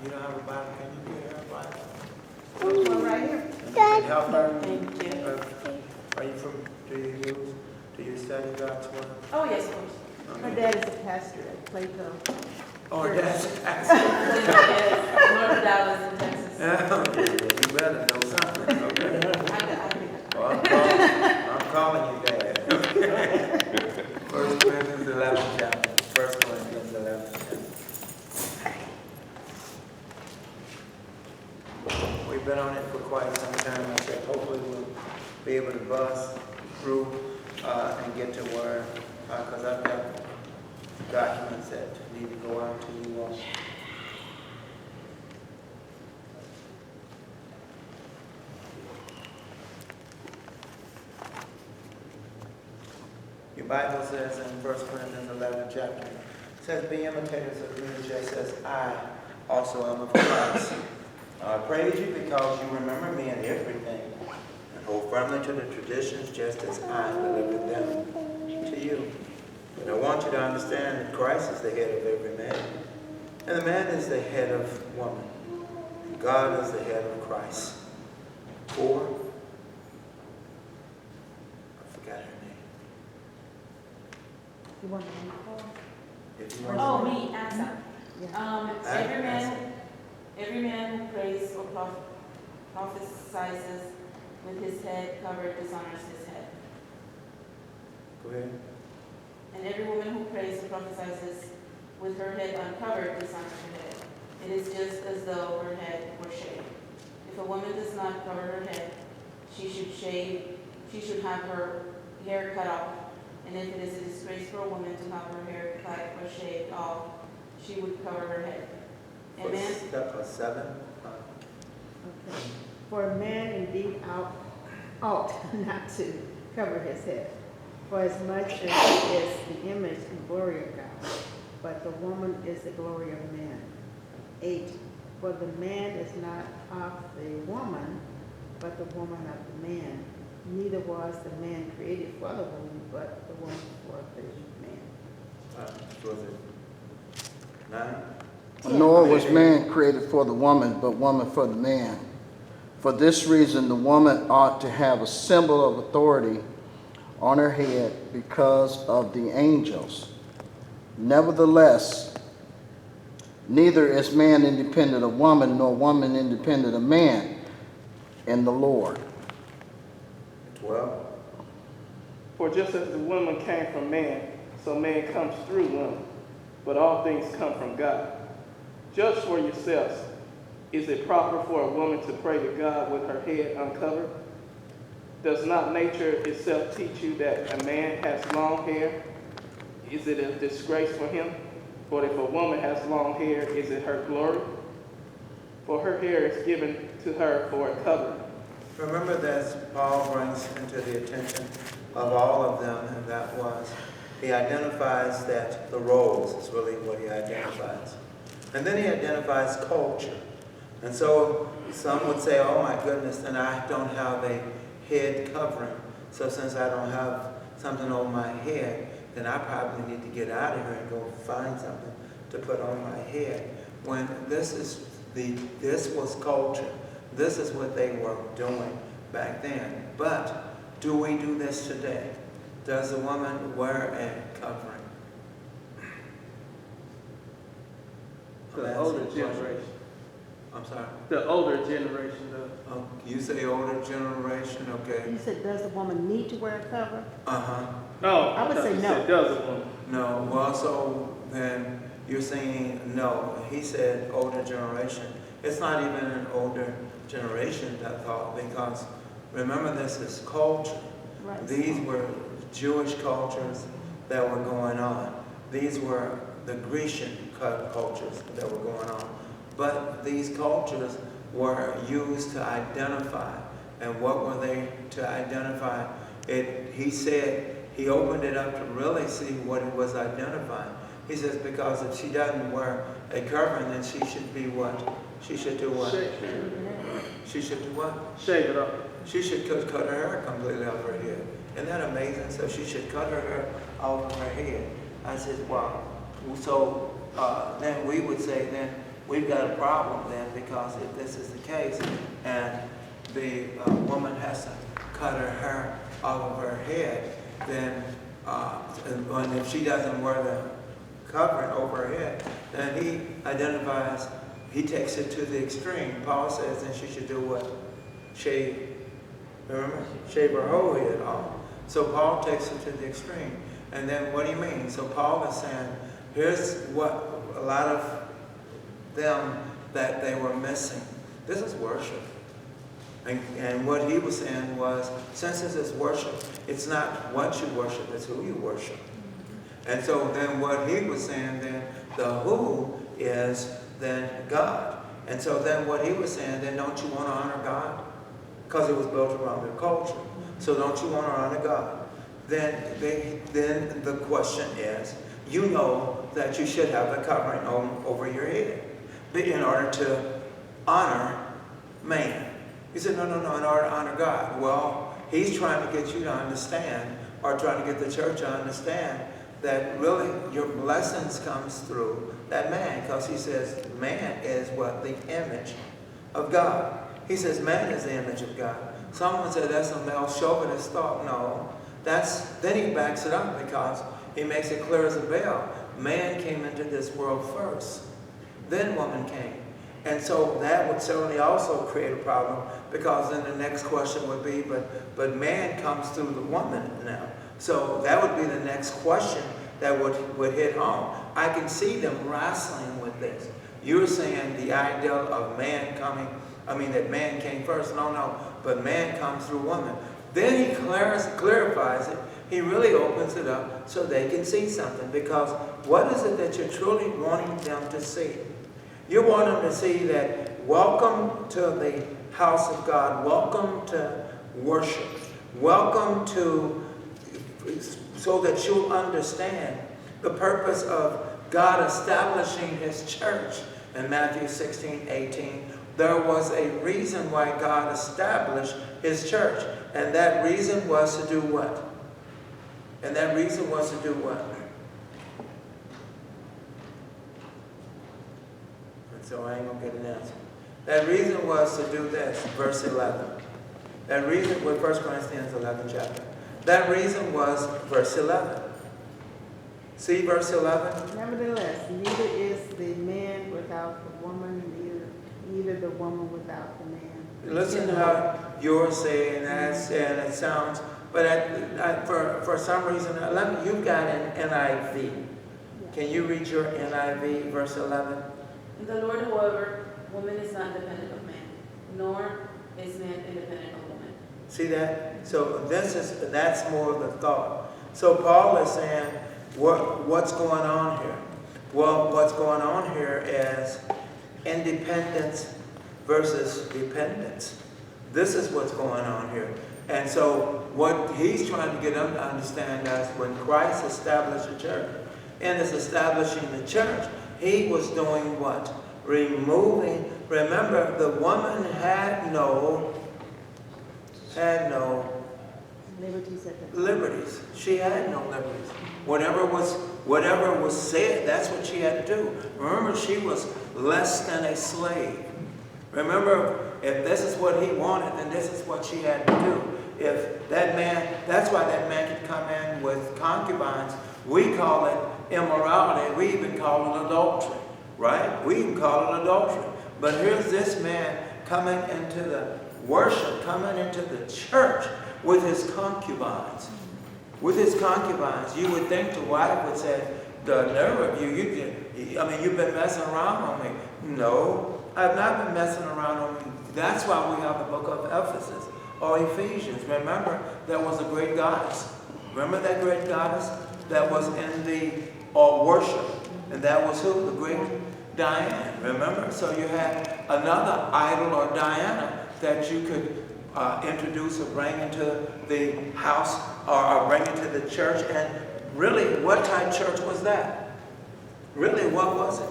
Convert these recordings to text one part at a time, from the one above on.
You don't have a Bible, can you get her a Bible? There's one right here. And you can help her? Thank you. Are you from, do you study God's Word? Oh, yes, of course. Her dad is a pastor at Plato. Oh, that's, Yes, North Dallas in Texas. you better know something, okay? I Well, I'm calling you Dad. 1 Corinthians 11 chapter. 1 Corinthians 11 chapter. We've been on it for quite some time. I said hopefully we'll be able to buzz through and get to where, because I've got documents that need to go out to you all. Your Bible says in 1 Corinthians 11 chapter, it says, be imitators of me just as I also am of Christ. I praise you because you remember me in everything and hold firmly to the traditions just as I delivered them to you. And I want you to understand that Christ is the head of every man, and the man is the head of woman. And God is the head of Christ. For, I forgot her name. You want me to call? If you want Oh, to- me, Asa. Every man who prays or prophesies with his head covered dishonors his head. Go ahead. And every woman who prays or prophesies with her head uncovered dishonors her head. It is just as though her head were shaved. If a woman does not cover her head, she should have her hair cut off. And if it is a disgrace for a woman to have her hair cut or shaved off, she would cover her head. Amen. Step 7. Okay. For a man indeed ought not to cover his head, for as much as he is the image and glory of God, but the woman is the glory of man. 8. For the man is not of the woman, but the woman of the man. Neither was the man created for the woman, but the woman for the man. Was it 9? Nor was man created for the woman, but woman for the man. For this reason, the woman ought to have a symbol of authority on her head because of the angels. Nevertheless, neither is man independent of woman, nor woman independent of man in the Lord. 12. For just as the woman came from man, so man comes through woman. But all things come from God. Judge for yourselves. Is it proper for a woman to pray to God with her head uncovered? Does not nature itself teach you that a man has long hair? Is it a disgrace for him? But if a woman has long hair, is it her glory? For her hair is given to her for a covering. Remember that Paul brings into the attention of all of them, and that was, he identifies that the roles is really what he identifies. And then he identifies culture. And so some would say, oh my goodness, then I don't have a head covering. So since I don't have something on my head, then I probably need to get out of here and go find something to put on my head. When this was culture. This is what they were doing back then. But do we do this today? Does a woman wear a covering? The older generation. I'm sorry. The older generation does. Oh, you say older generation, okay. You said, does the woman need to wear a cover? Uh-huh. No, I would thought say you no. said does a woman. No, well, so then you're saying no. He said older generation. It's not even an older generation, I thought, because remember, this is culture. Right. These were Jewish cultures that were going on. These were the Grecian cultures that were going on. But these cultures were used to identify. And what were they to identify? He said, he opened it up to really see what it was identifying. He says, because if she doesn't wear a covering, then she should be what? She should do what? She should do what? Shave it up. She should cut her hair completely off her head. Isn't that amazing? So she should cut her hair off of her head. I said, wow. So then we would say then we've got a problem then, because if this is the case and the woman has to cut her hair off of her head, then and if she doesn't wear the covering over her head, then he takes it to the extreme. Paul says then she should do what? Shave her whole head off. So Paul takes it to the extreme. And then what do you mean? So Paul is saying, here's what a lot of them that they were missing. This is worship. And what he was saying was, since this is worship, it's not what you worship, it's who you worship. And so then what he was saying then, the who is then God. And so then what he was saying, then don't you want to honor God? Because it was built around their culture. So don't you want to honor God? Then the question is, you know that you should have a covering over your head in order to honor man. He said, no, in order to honor God. Well, he's trying to get you to understand, or trying to get the church to understand, that really your blessings comes through that man. Because he says man is what? The image of God. He says man is the image of God. Someone said that's a male chauvinist thought. No. Then he backs it up, because he makes it clear as a bell. Man came into this world first. Then woman came. And so that would certainly also create a problem, because then the next question would be, but man comes through the woman now. So that would be the next question that would hit home. I can see them wrestling with this. You're saying the idea of man coming, that man came first. No, but man comes through woman. Then he clarifies it. He really opens it up so they can see something. Because what is it that you're truly wanting them to see? You want them to see that welcome to the house of God. Welcome to worship. Welcome to, so that you'll understand the purpose of God establishing his church. In Matthew 16:18, there was a reason why God established his church. And that reason was to do what? And so I ain't going to get an answer. That reason was to do this, verse 11. That reason was 1 Corinthians 11 chapter. That reason was verse 11. See verse 11? Nevertheless, neither is the man without the woman, neither the woman without the man. Listen how you're saying that, and it sounds, but for some reason, you've got an NIV. Can you read your NIV, verse 11? In the Lord, however, woman is not dependent of man, nor is man independent of woman. See that? So that's more of the thought. So Paul is saying, what's going on here? Well, what's going on here is independence versus dependence. This is what's going on here. And so what he's trying to get them to understand is when Christ established the church, and is establishing the church, he was doing what? Removing. Remember, the woman had no liberties. She had no liberties. Whatever was said, that's what she had to do. Remember, she was less than a slave. Remember, if this is what he wanted, then this is what she had to do. If that man, that's why that man could come in with concubines. We call it immorality. We even call it adultery, right? We even call it adultery. But here's this man coming into the worship, coming into the church with his concubines. With his concubines, you would think the wife would say, the nerve of you, you've been messing around on me. No, I've not been messing around on you. That's why we have the book of Ephesus or Ephesians. Remember, there was a great goddess. Remember that great goddess that was in the worship? And that was who? The great Diane. Remember? So you had another idol or Diana that you could introduce or bring into the house or bring into the church. And really, what type of church was that? Really, what was it?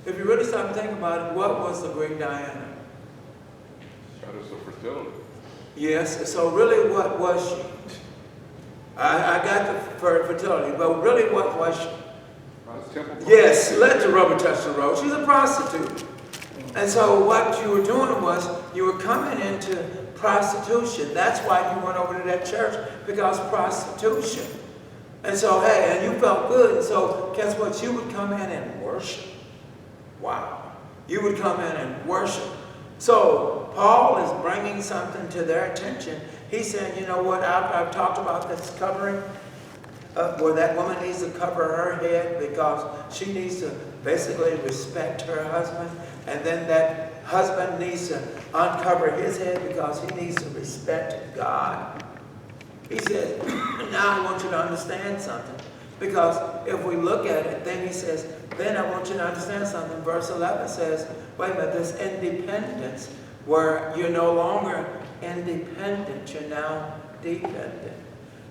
If you really stop and think about it, what was the great Diana? Goddess of fertility. Yes, so really what was she? I got the fertility, but really what was she? The temple prostitute. Yes, let the rubber touch the road. She's a prostitute. And so what you were doing was you were coming into prostitution. That's why you went over to that church, because prostitution. And so, hey, and you felt good. And so guess what? You would come in and worship. Wow. You would come in and worship. So Paul is bringing something to their attention. He's saying, you know what, I've talked about this covering, where that woman needs to cover her head because she needs to basically respect her husband. And then that husband needs to uncover his head because he needs to respect God. He says, now I want you to understand something. Because if we look at it, then he says, then I want you to understand something. Verse 11 says, wait a minute, this independence, where you're no longer independent, you're now dependent.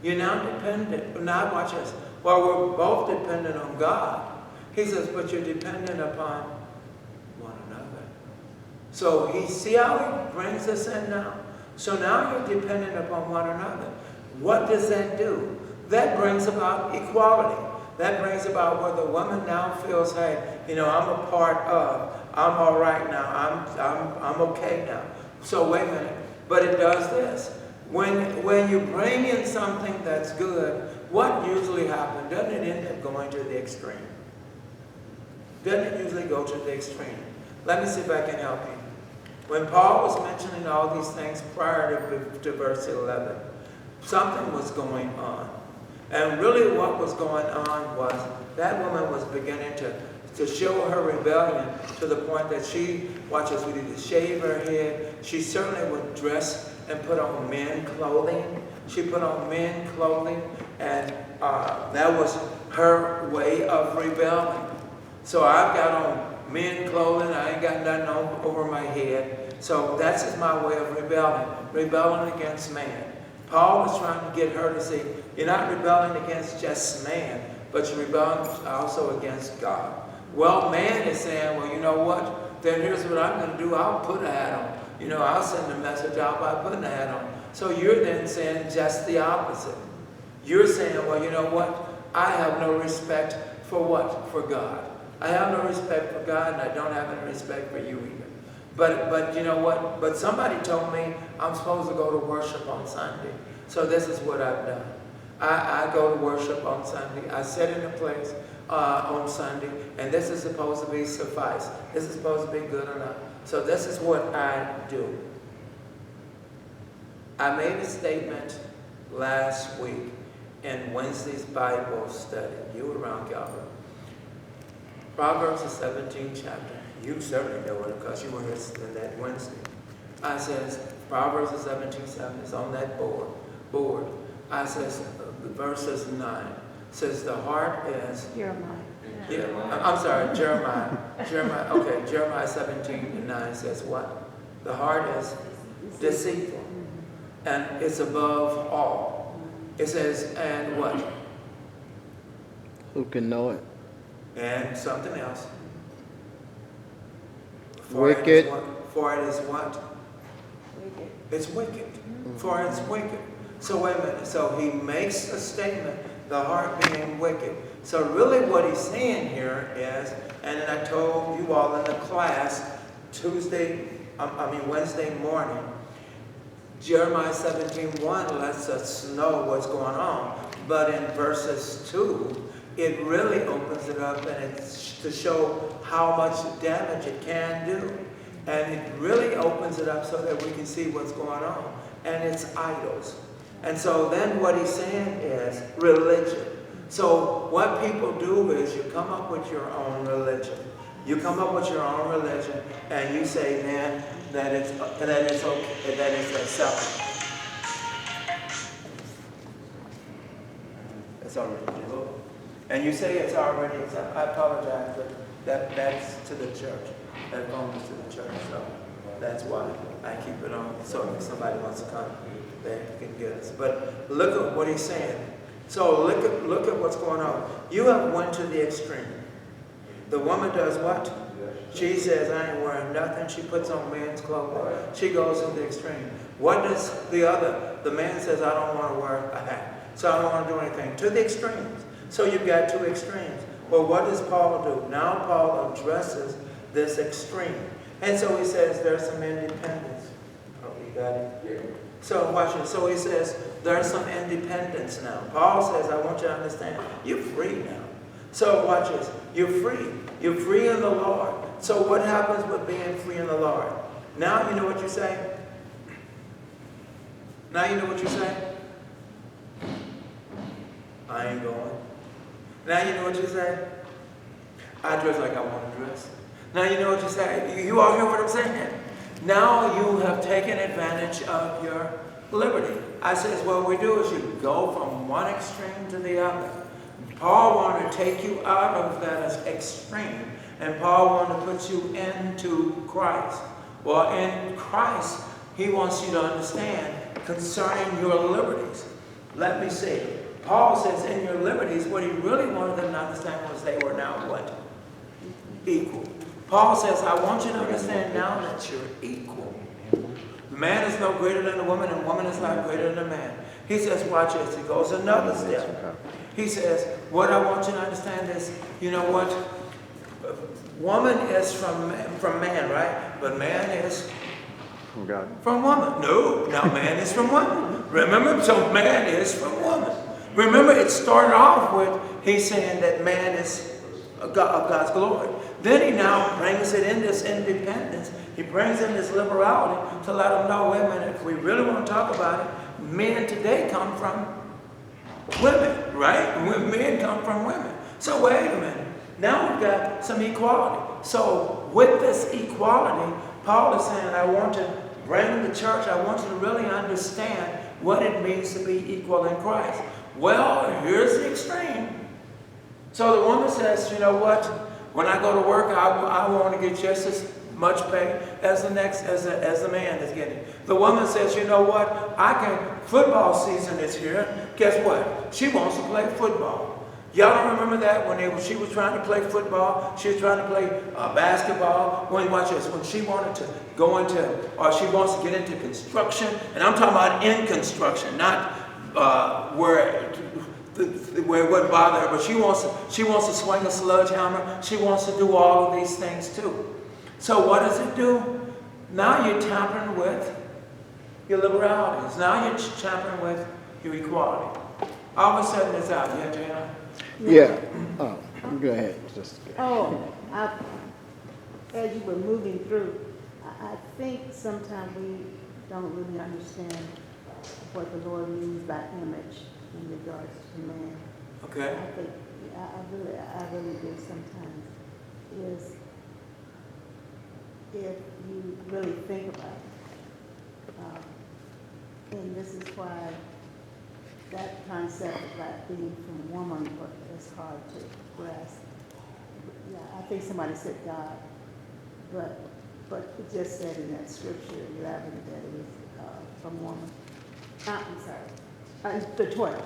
You're now dependent. Now watch this. Well, we're both dependent on God. He says, but you're dependent upon one another. So see how he brings us in now? So now you're dependent upon one another. What does that do? That brings about equality. That brings about where the woman now feels, hey, you know, I'm a part of. I'm all right now. I'm okay now. So wait a minute. But it does this. When you bring in something that's good, what usually happens? Doesn't it end up going to the extreme? Doesn't it usually go to the extreme? Let me see if I can help you. When Paul was mentioning all these things prior to verse 11, something was going on. And really what was going on was that woman was beginning to show her rebellion to the point that she, watch us, we need to shave her head. She certainly would dress and put on men clothing. She put on men clothing, and that was her way of rebelling. So I've got on men clothing, I ain't got nothing on over my head. So that's just my way of rebelling against man. Paul is trying to get her to see, you're not rebelling against just man, but you're rebelling also against God. Well, man is saying, well, you know what? Then here's what I'm going to do. I'll put a hat on. You know, I'll send a message out by putting a hat on. So you're then saying just the opposite. You're saying, well, you know what? I have no respect for what? For God. I have no respect for God, and I don't have any respect for you either. But you know what? But somebody told me I'm supposed to go to worship on Sunday. So this is what I've done. I go to worship on Sunday. I sit in a place on Sunday, and this is supposed to be suffice. This is supposed to be good enough. So this is what I do. I made a statement last week in Wednesday's Bible study. You were around, Calvin. Proverbs the 17th chapter. You certainly know it because you were here in that Wednesday. I says, Proverbs the 17th chapter is on that board. I says, verses 9. Says the heart is... Jeremiah. Yeah, I'm sorry, Jeremiah. Okay, Jeremiah 17:9 says what? The heart is deceitful, and it's above all. It says, and what? Who can know it? And something else. Wicked. For it is what? Wicked. It's wicked. For it's wicked. So wait a minute. So he makes a statement, the heart being wicked. So really what he's saying here is, and then I told you all in the class Wednesday morning, Jeremiah 17:1 lets us know what's going on. But in verses 2, it really opens it up, and it's to show how much damage it can do. And it really opens it up so that we can see what's going on. And it's idols. And so then what he's saying is religion. So what people do is you come up with your own religion. You come up with your own religion, and you say, man, that it's okay, that it's acceptable. It's already acceptable. And you say it's already acceptable. I apologize, but that's to the church. That phone is to the church, so that's why I keep it on. So if somebody wants to come, they can get us. But look at what he's saying. So look at what's going on. You have went to the extreme. The woman does what? She says, I ain't wearing nothing. She puts on man's clothing. She goes to the extreme. What does the man says, I don't want to wear a hat. So I don't want to do anything. To the extremes. So you've got two extremes. Well, what does Paul do? Now Paul addresses this extreme. And so he says there's some independence. Oh, you got it? Yeah. So watch it. So he says there's some independence now. Paul says, I want you to understand, you're free now. So watch this. You're free. You're free in the Lord. So what happens with being free in the Lord? Now you know what you say? Now you know what you say? I ain't going. Now you know what you say? I dress like I want to dress. Now you know what you say? You all hear what I'm saying? Now you have taken advantage of your liberty. I says, what we do is you go from one extreme to the other. Paul wanted to take you out of that extreme, and Paul wanted to put you into Christ. Well, in Christ, he wants you to understand concerning your liberties. Let me see. Paul says in your liberties, what he really wanted them to understand was they were now what? Equal. Paul says, I want you to understand now that you're equal. Man is no greater than a woman, and woman is not greater than a man. He says, watch this. He goes another step. He says, what I want you to understand is, you know what? Woman is from man, right? But man is From God. from woman. No, now man is from woman. Remember? So man is from woman. Remember, it started off with, he's saying that man is of God's glory. Then he now brings it in this independence. He brings in this liberality to let them know, wait a minute, if we really want to talk about it, men today come from women, right? Men come from women. So wait a minute. Now we've got some equality. So with this equality, Paul is saying, I want to bring the church, I want you to really understand what it means to be equal in Christ. Well, here's the extreme. So the woman says, you know what? When I go to work, I want to get just as much pay as the man is getting. The woman says, you know what? Football season is here. Guess what? She wants to play football. Y'all remember that when she was trying to play football, she was trying to play basketball. Watch this, when she wanted to go into, or she wants to get into construction, and I'm talking about in construction, not where it wouldn't bother her, but she wants to swing a sledgehammer. She wants to do all of these things too. So what does it do? Now you're tampering with your liberalities. Now you're tampering with your equality. All of a sudden it's out. Yeah, Jana? Yeah. Oh, go ahead. As you were moving through, I think sometimes we don't really understand what the Lord means by image in regards to man. Okay. I think, I really do sometimes, is if you really think about it. And this is why that concept about being from woman is hard to grasp. Yeah, I think somebody said God, but it just said in that scripture 11 that it was from woman. I'm sorry, the 12.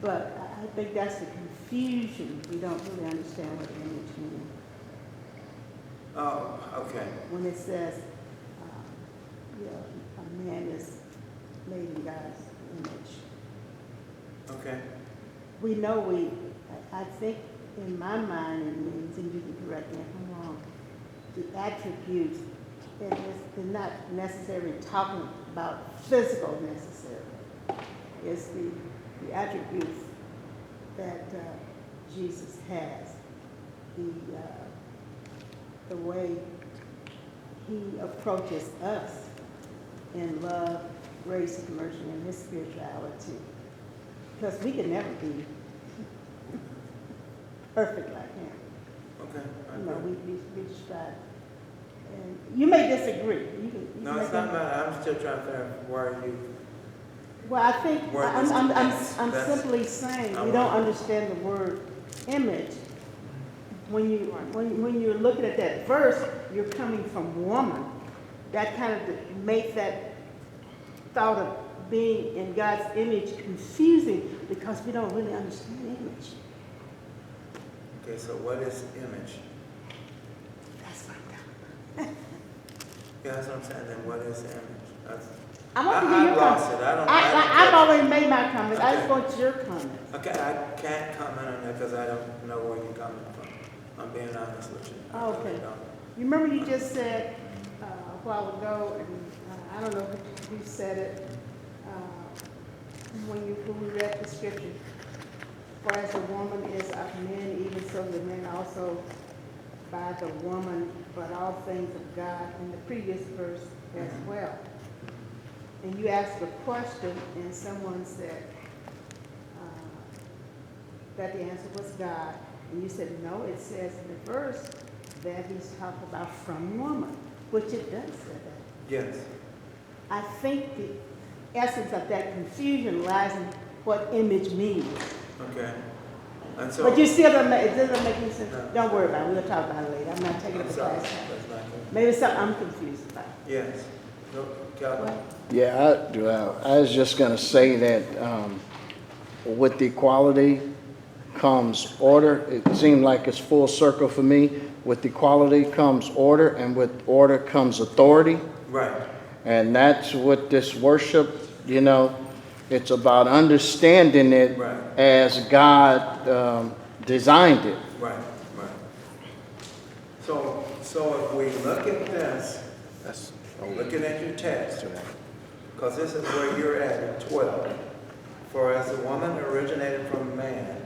But I think that's the confusion. We don't really understand what image means. Oh, okay. When it says, a man is made in God's image. Okay. We know I think in my mind it means, and you can correct me if I'm wrong, the attributes, they're not necessarily talking about physical necessarily. It's the attributes that Jesus has, the way he approaches us in love, grace, and mercy, and his spirituality. Because we can never be perfect like him. Okay. You know, we strive. And you may disagree. No, it's not matter. I'm still trying to figure out where you. Well, I think Where I'm that's- simply saying we don't understand the word image. When you're looking at that verse, you're coming from woman. That kind of makes that thought of being in God's image confusing because we don't really understand image. Okay, so what is image? That's what I'm talking Yeah, that's what I'm saying. Then what is image? I want to hear your lost comments. it. I don't. I've already made my comments. I just Okay. want your comments. Okay, I can't comment on that because I don't know where you're coming from. I'm being honest with you. I really Okay. don't. You remember you just said a while ago, and I don't know who said it, when we read the scripture, for as the woman is of men, even so the man also by the woman, but all things of God, in the previous verse as well. And you asked a question, and someone said that the answer was God. And you said, no, it says in the verse that he's talking about from woman, which it does say that. Yes. I think the essence of that confusion lies in what image means. Okay. And so. But you still don't make, it doesn't make any sense. No. Don't worry about it, we'll talk about it later. I'm not taking up I'm the sorry. class time. That's not good. Maybe it's something I'm confused about. Yes. No, Calvin? Yeah, I was just going to say that with equality comes order. It seemed like it's full circle for me. With equality comes order, and with order comes authority. Right. And that's what this worship, it's about understanding it Right. as God designed it. Right. Right. So if we look at this, looking at your text, because this is where you're at in 12. For as the woman originated from man,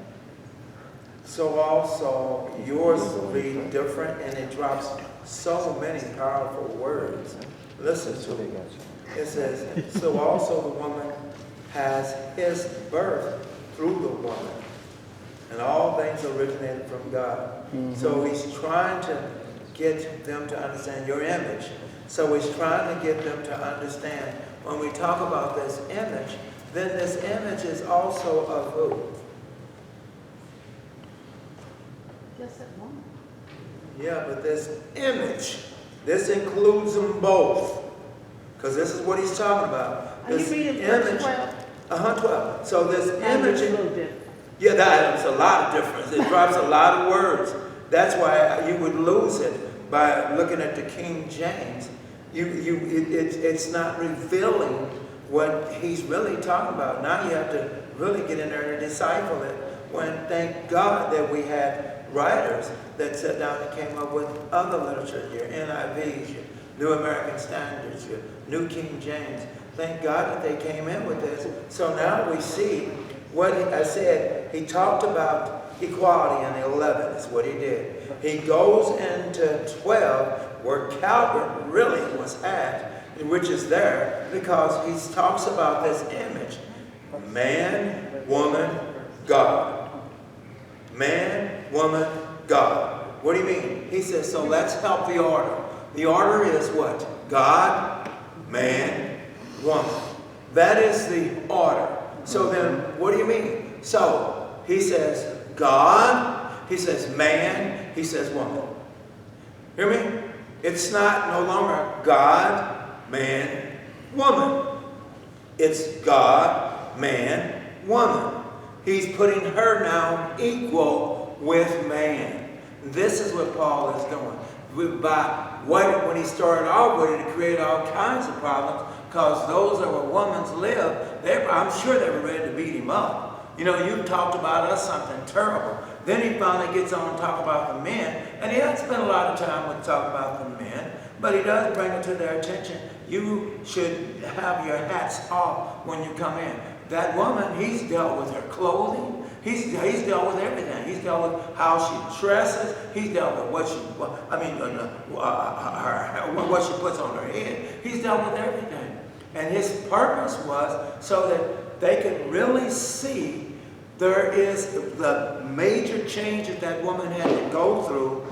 so also yours will be different, and it drops so many powerful words. Listen to it. It says, so also the woman has his birth through the woman, and all things originated from God. So he's trying to get them to understand your image. So he's trying to get them to understand when we talk about this image, then this image is also of who? Just that woman. Yeah, but this image, this includes them both. Because this is what he's talking about. Are you This reading verse 12? 12. So this And it's a image, little different. yeah, that's a lot of difference. It drops a lot of words. That's why you would lose it by looking at the King James. It's not revealing what he's really talking about. Now you have to really get in there and decipher it. When thank God that we had writers that sat down and came up with other literature, your NIVs, your New American Standards, your New King James. Thank God that they came in with this. So now we see what I said. He talked about equality in 11 is what he did. He goes into 12 where Calvert really was at, which is there because he talks about this image. Man, woman, God. Man, woman, God. What do you mean? He says, so let's help the order. The order is what? God, man, woman. That is the order. So then, what do you mean? So, he says God, he says man, he says woman. Hear me? It's not no longer God, man, woman. It's God, man, woman. He's putting her now equal with man. This is what Paul is doing. When he started off with it, it created all kinds of problems because those that were women's live, I'm sure they were ready to beat him up. You know, you talked about us something terrible. Then he finally gets on and talk about the men, and he doesn't spend a lot of time with talk about the men, but he does bring it to their attention. You should have your hats off when you come in. That woman, he's dealt with her clothing. He's dealt with everything. He's dealt with how she dresses. He's dealt with what she puts on her head. He's dealt with everything. And his purpose was so that they could really see there is the major changes that woman had to go through,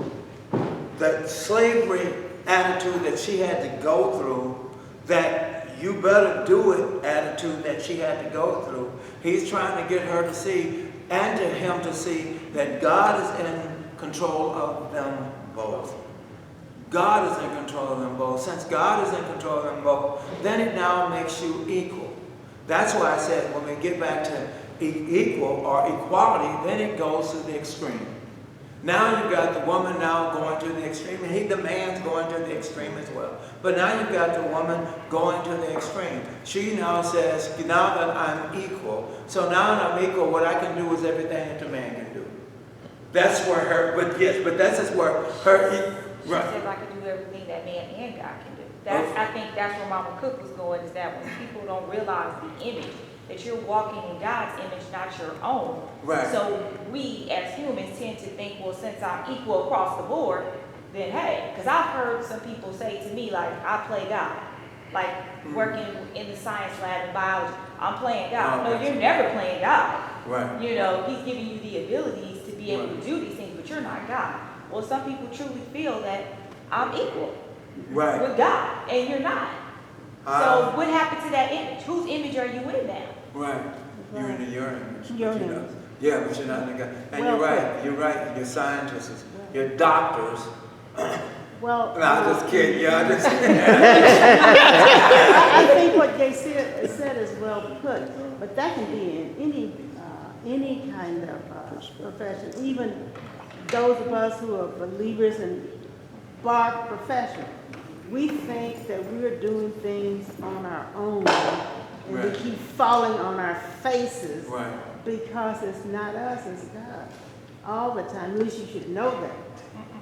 the slavery attitude that she had to go through, that you better do it attitude that she had to go through. He's trying to get her to see and to him to see that God is in control of them both. God is in control of them both. Since God is in control of them both, then it now makes you equal. That's why I said when we get back to equal or equality, then it goes to the extreme. Now you've got the woman now going to the extreme, and he the man's going to the extreme as well. But now you've got the woman going to the extreme. She now says, now that I'm equal, so now that I'm equal, what I can do is everything that the man can do. That's where her, but that's just where her, She says I can do everything that man and God can do. I think that's where Mama Cook was going, is that when people don't realize the image, that you're walking in God's image, not your own. Right. So we as humans tend to think, well, since I'm equal across the board, then hey, because I've heard some people say to me, like, I play God. Like working in the science lab in biology, I'm playing God. No, you're never playing God. Right. You know, he's giving you the abilities to be able to do these things, but you're not God. Well, some people truly feel that I'm equal with God, and you're not. So what happened to that image? Whose image are you in now? Right. You're in your image. Your but image. Yeah, but you're not in God. And Well, you're right. You're scientists. You're doctors. Well, No, I'm just kidding. Yeah, I just I think what they said is well put, but that can be in any kind of profession, even those of us who are believers in bar profession. We think that we're doing things on our own, and we keep falling on our faces because it's not us, it's God. All the time. At least you should know that.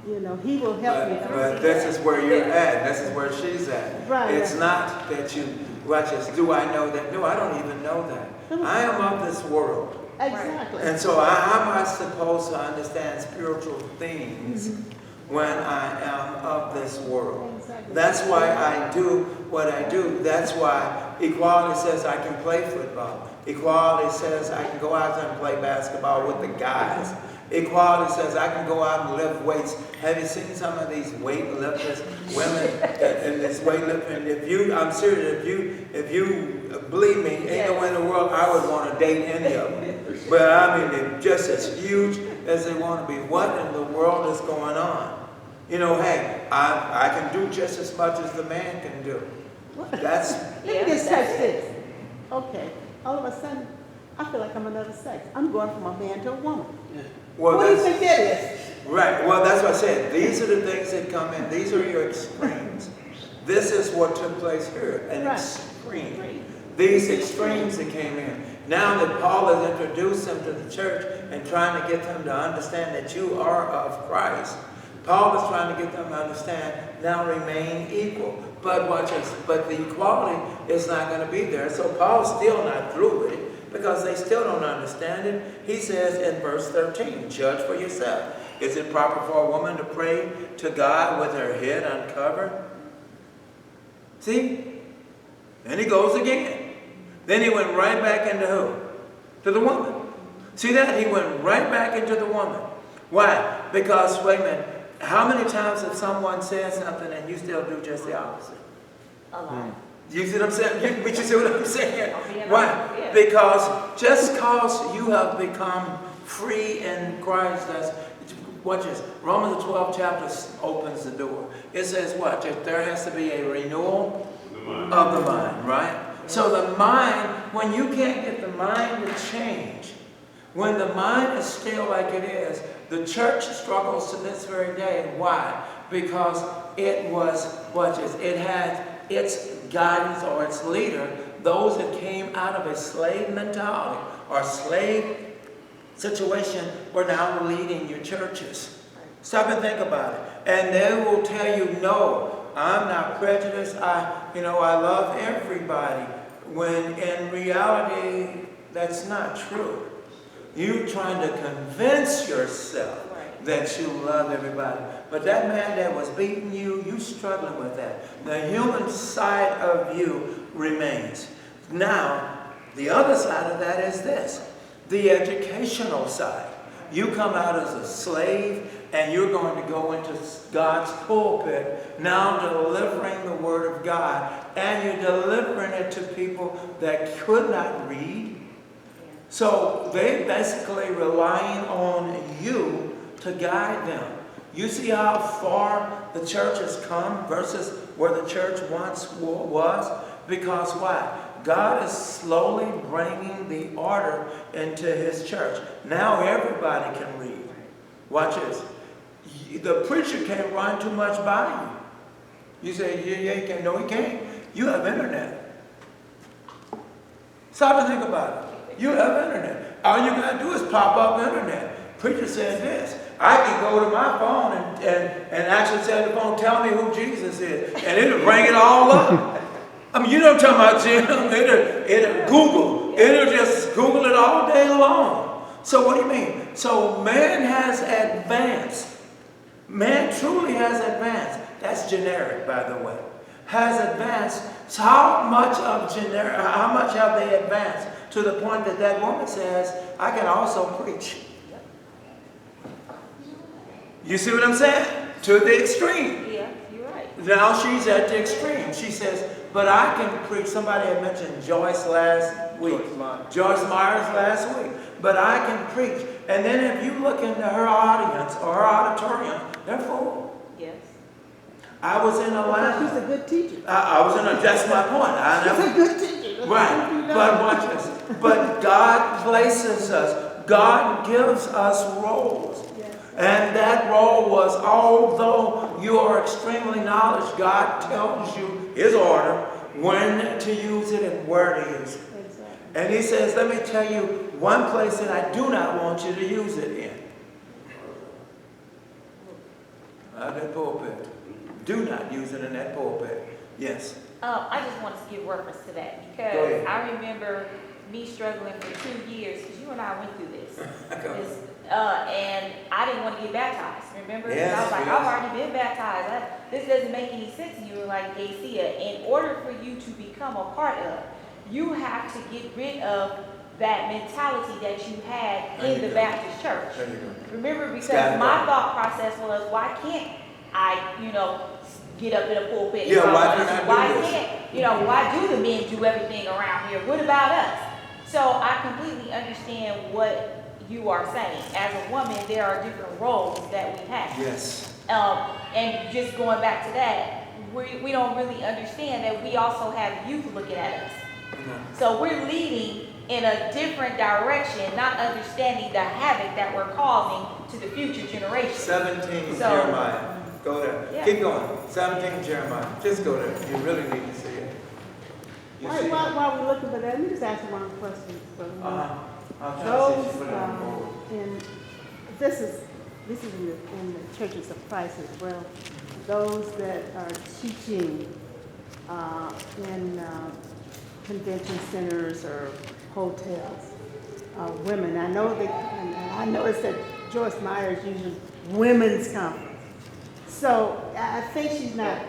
You know, He will help you. But this is where you're at. This is where she's at. Right. It's not that you watch this. Do I know that? No, I don't even know that. I am of this world. Exactly. And so how am I supposed to understand spiritual things when I am of this world? Exactly. That's why I do what I do. That's why equality says I can play football. Equality says I can go out there and play basketball with the guys. Equality says I can go out and lift weights. Have you seen some of these weightlifters, women in this weightlifting? I'm serious, if you believe me, ain't no way in the world I would want to date any of them. But I mean, they're just as huge as they want to be. What in the world is going on? You know, hey, I can do just as much as the man can do. That's Let me just touch this. Okay, all of a sudden, I feel like I'm another sex. I'm going from a man to a woman. well, What do you that's think that is? right. Well, that's what I said. These are the things that come in. These are your extremes. This is what took place here, an extreme. These extremes that came in. Now that Paul has introduced them to the church and trying to get them to understand that you are of Christ, Paul is trying to get them to understand, now remain equal. But watch this, but the equality is not going to be there. So Paul's still not through with it because they still don't understand it. He says in verse 13, judge for yourself. Is it proper for a woman to pray to God with her head uncovered? See? Then he goes again. Then he went right back into who? To the woman. See that? He went right back into the woman. Why? Because, wait a minute, how many times have someone said something and you still do just the opposite? A lot. You see what I'm saying? But you see what I'm saying? Okay, Why? yeah. Because just because you have become free in Christ, watch this. Romans the 12th chapter opens the door. It says what? That there has to be a renewal of the mind, right? So the mind, when you can't get the mind to change, when the mind is still like it is, the church struggles to this very day. Why? Because it was, watch this, it had its guidance or its leader, those that came out of a slave mentality or slave situation were now leading your churches. Stop and think about it. And they will tell you, no, I'm not prejudiced. I love everybody. When in reality, that's not true. You're trying to convince yourself that you love everybody. But that man that was beating you, you're struggling with that. The human side of you remains. Now, the other side of that is this, the educational side. You come out as a slave and you're going to go into God's pulpit, now delivering the Word of God, and you're delivering it to people that could not read. So they're basically relying on you to guide them. You see how far the church has come versus where the church once was? Because why? God is slowly bringing the order into His church. Now everybody can read. Watch this. The preacher can't run too much by you. You say, yeah, he can. No, he can't. You have internet. Stop and think about it. You have internet. All you got to do is pop up internet. Preacher said this. I can go to my phone and actually tell the phone, tell me who Jesus is. And it'll bring it all up. I mean, you know what I'm talking about, Jim. It'll Google. It'll just Google it all day long. So what do you mean? So man has advanced. Man truly has advanced. That's generic, by the way. Has advanced. So how much have they advanced to the point that that woman says, I can also preach? You see what I'm saying? To the extreme. Yeah, you're right. Now she's at the extreme. She says, but I can preach. Somebody had mentioned Joyce last week. Joyce Myers last week. But I can preach. And then if you look into her audience or her auditorium, they're full. Yes. I was in Atlanta. She's a good teacher. I was in that's my point. She's a good teacher. Right. But watch this. But God places us. God gives us roles. Yes. And that role was, although you are extremely knowledgeable, God tells you his order, when to use it and where to use it. Exactly. And he says, let me tell you one place that I do not want you to use it in. That pulpit. Do not use it in that pulpit. Yes. I just want to give reference to that Go because ahead. I remember me struggling for 2 years because you and I went through this. And I didn't want to get baptized, remember? 'Cause I was like, Yes. I've already been baptized. This doesn't make any sense. And you were like, Dacia, in order for you to become a part of, you have to get rid of that mentality that you had There in you the go. Baptist church. There you go. Remember, because gotta my go. thought process was, why can't I, get up in a pulpit? Yeah, and why talk can't about I this? do Why this? can't, why do the men do everything around here? What about us? So I completely understand what you are saying. As a woman, there are different roles that we have. Yes. And just going back to that, we don't really understand that we also have youth looking at us. No. So we're leading in a different direction, not understanding the havoc that we're causing to the future generation. 17 So- Jeremiah. Go there. Yeah. Keep going. 17 Jeremiah. Just go there. You really need to see it. You see it? While we're looking for that, let me just ask one question. I'm trying to see Those, if you put it on board. this is in the churches of Christ as well. Those that are teaching in convention centers or hotels, women. I know and I noticed that Joyce Myers uses women's conference. So I think she's not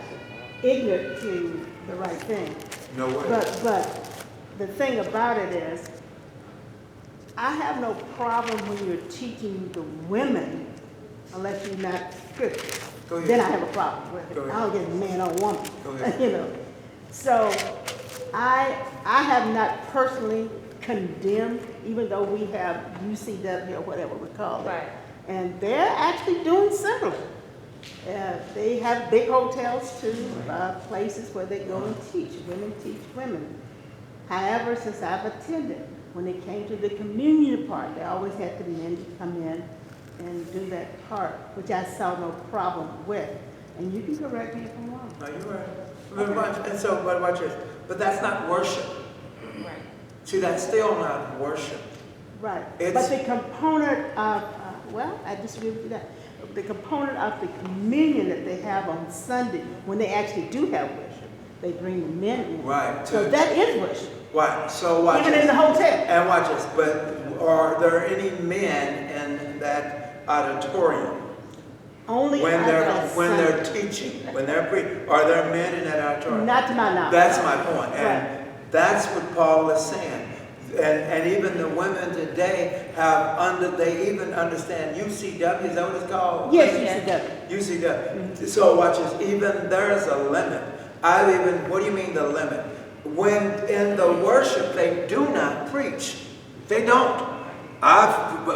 ignorant to the right thing. No way. But the thing about it is, I have no problem when you're teaching the women, unless you're not scripture. Go ahead. Then I have a problem with it. Go ahead. I don't get man or woman. Go ahead. So I have not personally condemned, even though we have UCW or whatever we call it. Right. And they're actually doing similar. They have big hotels too, places where they go and teach. Women teach women. However, since I've attended, when it came to the communion part, they always had the men to come in and do that part, which I saw no problem with. And you can correct me if I'm wrong. No, you're right. But watch this. But that's not worship. Right. See, that's still not worship. Right. It's- But the component of, I disagree with you that. The component of the communion that they have on Sunday, when they actually do have worship, they bring the men in. Right. So that is worship, Right. So watch even this. in the hotel. And watch this. But are there any men in that auditorium Only when on they're Sunday. teaching, when they're preaching? Are there men in that auditorium? Not to my knowledge. That's my point. And Right. that's what Paul is saying. And even the women today they even understand UCW, is that what it's called? Yes, Yeah. UCW. So watch this, even there's a limit. What do you mean the limit? When in the worship, they do not preach. They don't.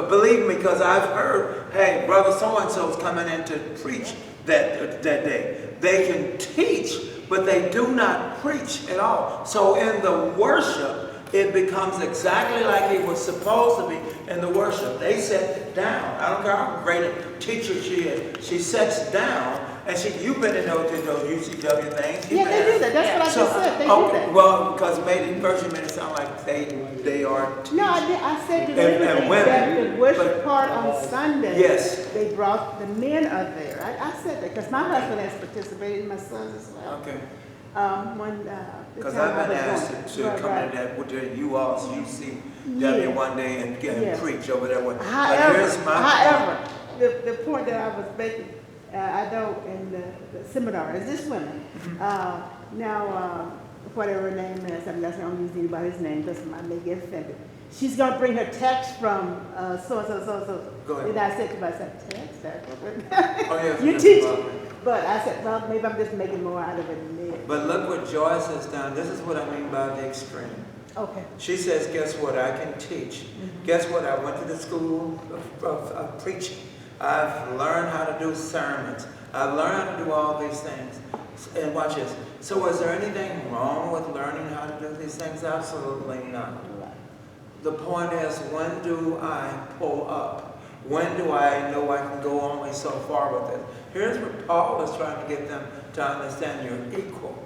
Believe me, because I've heard, hey, brother so-and-so's coming in to preach that day. They can teach, but they do not preach at all. So in the worship, it becomes exactly like it was supposed to be in the worship. They said, down. I don't care how great a teacher she is. She sits down, and you've been in those UCW things. Yeah, they do that. That's what I just said. They do that. Well, because first you made it sound like they are teachers. No, I said deliberately women, that the worship but- part on Sunday. Yes. They brought the men are there. I said that because my husband has participated, and my sons as well. Okay. Because I've been asked to come in that with you all's UCW one day and preach over there. But here's my However, the point that I was making, I know in the seminar is this woman. Whatever her name is, I'm not going to use anybody's name because I may get offended. She's going to bring her text from so. Go ahead. And I said to myself, text? Oh, yes, You yes, teach Bob. it. But I said, well, maybe I'm just making more out of it than that. But look what Joyce has done. This is what I mean by the extreme. Okay. She says, guess what? I can teach. Guess what? I went to the school of preaching. I've learned how to do sermons. I've learned how to do all these things. And watch this. So is there anything wrong with learning how to do these things? Absolutely not. The point is, when do I pull up? When do I know I can go only so far with it? Here's what Paul is trying to get them to understand. You're equal.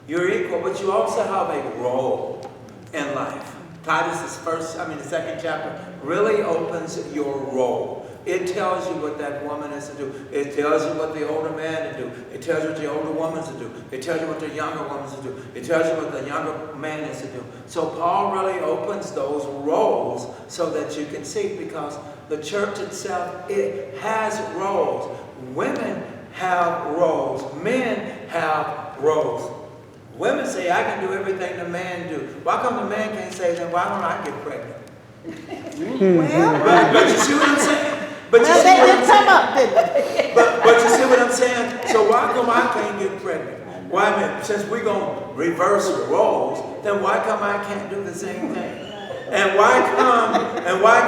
You're equal, but you also have a role in life. Titus' the second chapter really opens your role. It tells you what that woman is to do. It tells you what the older man is to do. It tells you what the older woman is to do. It tells you what the younger woman is to do. It tells you what the younger man is to do. So Paul really opens those roles so that you can see, because the church itself, it has roles. Women have roles. Men have roles. Women say, I can do everything the man do. Why come the man can't say, then why don't I get pregnant? Well, But you see what I'm saying? But you well, see they what I'm did come saying? up, didn't they? But you see what I'm saying? So why come I can't get pregnant? Why, since we're going to reverse the roles, then why come I can't do the same thing? And why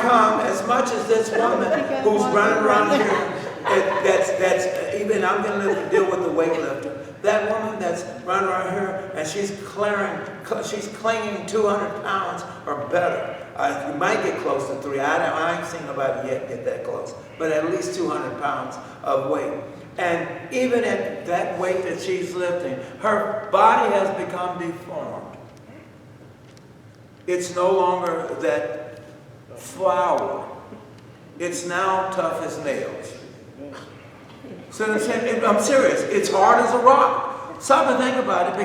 come as much as this woman who's running around here, that's even, I'm going to deal with the weightlifter. That woman that's running around here and she's clinging 200 pounds or better. You might get close to 3. I ain't seen nobody yet get that close, but at least 200 pounds of weight. And even at that weight that she's lifting, her body has become deformed. It's no longer that flour. It's now tough as nails. So I'm serious. It's hard as a rock. Stop and think about it.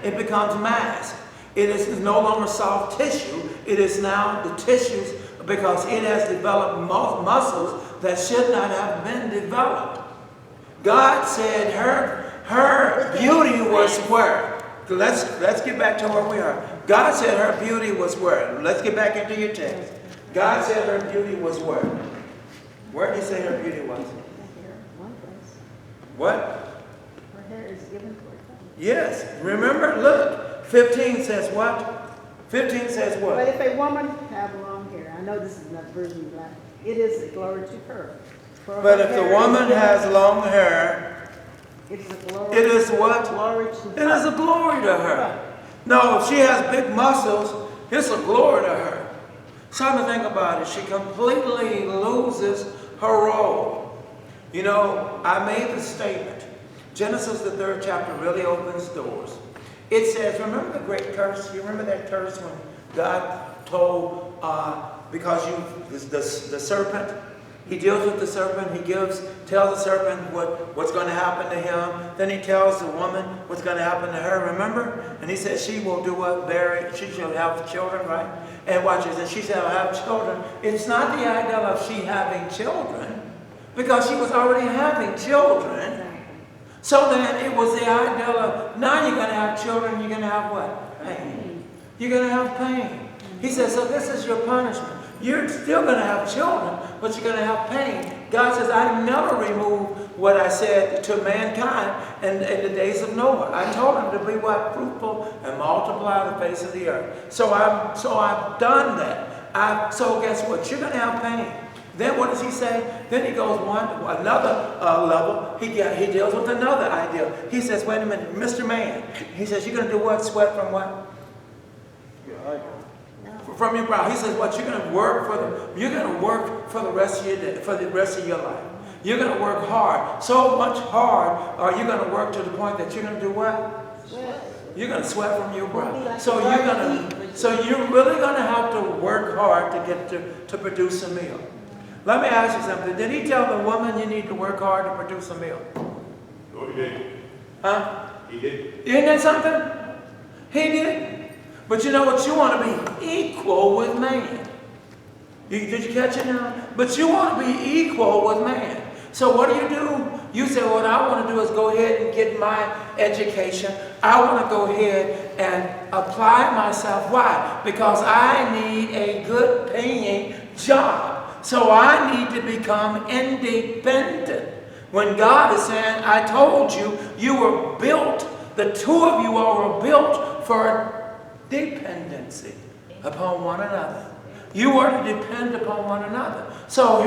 It becomes mass. It is no longer soft tissue. It is now the tissues, because it has developed muscles that should not have been developed. God said her beauty was where? Let's get back to where we are. God said her beauty was where? Let's get back into your text. God said her beauty was where? Where did he say her beauty was? One place. What? Her hair is given for it. Yes. Remember, look. 15 says what? 15 says what? But if a woman have long hair, I know this is not virgin black, it is a glory to her. For But her if the hair woman is given- has long hair, it's a glory. it is what? Glory to It is a glory to her. No, if she has big muscles, it's a glory to her. Something to think about it. She completely loses her role. You know, I made the statement. Genesis, the 3rd chapter, really opens doors. It says, remember the great curse? You remember that curse when God told, because the serpent, he deals with the serpent, tells the serpent what's going to happen to him. Then he tells the woman what's going to happen to her, remember? And he says she will do what? She shall have children, right? And watch this, and she shall have children. It's not the idea of she having children, because she was already having children. So then it was the idea of, now you're going to have children, you're going to have what? Pain. You're going to have pain. He says, so this is your punishment. You're still going to have children, but you're going to have pain. God says, I never removed what I said to mankind in the days of Noah. I told him to be what? Fruitful and multiply the face of the earth. So I've done that. So guess what? You're going to have pain. Then what does he say? Then he goes another level. He deals with another idea. He says, wait a minute, Mr. Man. He says, you're going to do what? Sweat from what? from your brow. He says, what? You're going to work for the rest of your day, for the rest of your life. You're going to work hard. So much hard are you going to work to the point that you're going to do what? Sweat. You're going to sweat from your brow. So you're really going to have to work hard to get to produce a meal. Let me ask you something. Did he tell the woman you need to work hard to produce a meal? No, he didn't. Huh? He didn't. Isn't that something? He did. But you know what? You want to be equal with man. Did you catch it now? But you want to be equal with man. So what do? You say, what I want to do is go ahead and get my education. I want to go ahead and apply myself. Why? Because I need a good paying job. So I need to become independent. When God is saying, I told you, you were built, the two of you all were built for dependency upon one another. You were to depend upon one another. So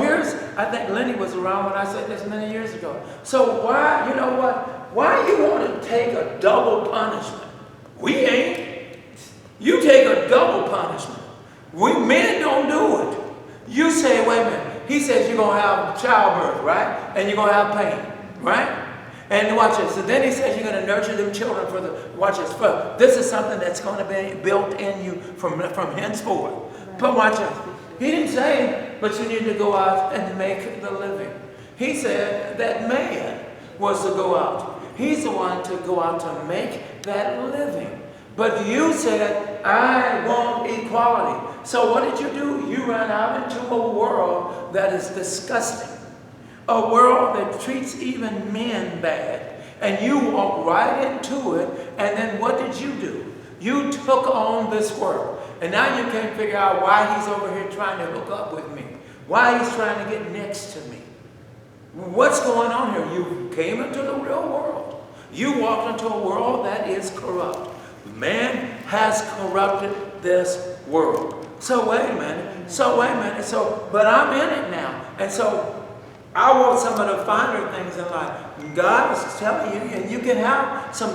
I think Lenny was around when I said this many years ago. So why, you know what? Why you want to take a double punishment? We ain't. You take a double punishment. We men don't do it. You say, wait a minute. He says you're going to have childbirth, right? And you're going to have pain, right? And watch this. So then he says you're going to nurture them children watch this. This is something that's going to be built in you from henceforth. But watch this. He didn't say, but you need to go out and make the living. He said that man was to go out. He's the one to go out to make that living. But you said, I want equality. So what did you do? You ran out into a world that is disgusting. A world that treats even men bad. And you walked right into it. And then what did you do? You took on this world. And now you can't figure out why he's over here trying to hook up with me. Why he's trying to get next to me. What's going on here? You came into the real world. You walked into a world that is corrupt. Man has corrupted this world. So wait a minute. But I'm in it now. And so I want some of the finer things in life. God is telling you, and you can have some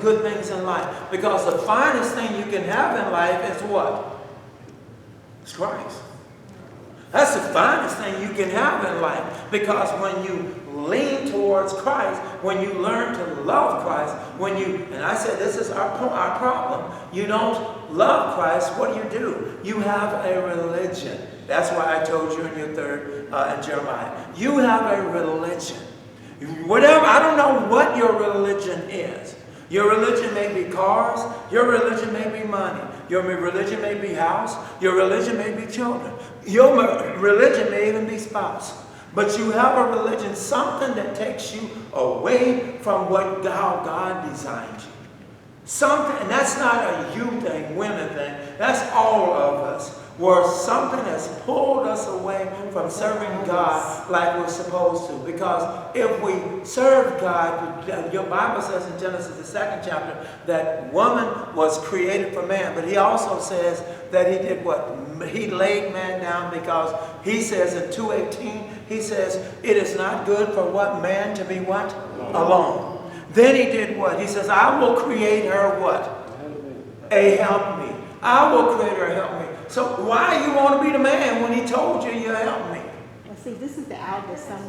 good things in life. Because the finest thing you can have in life is what? It's Christ. That's the finest thing you can have in life. Because when you lean towards Christ, when you learn to love Christ, and I said this is our problem. You don't love Christ, what do? You have a religion. That's why I told you in your third, in Jeremiah. You have a religion. Whatever, I don't know what your religion is. Your religion may be cars. Your religion may be money. Your religion may be house. Your religion may be children. Your religion may even be spouse. But you have a religion, something that takes you away from how God designed you. Something, and that's not a you thing, women thing. That's all of us. Where something has pulled us away from serving God like we're supposed to. Because if we serve God, your Bible says in Genesis, the 2nd chapter, that woman was created for man. But he also says that he did what? He laid man down because he says in 2:18, he says, it is not good for what? Man to be what? Alone. Then he did what? He says, I will create her what? A helpmeet. I will create her a helpmeet. So why you want to be the man when he told you you'll help me? Well, see, this is the out that some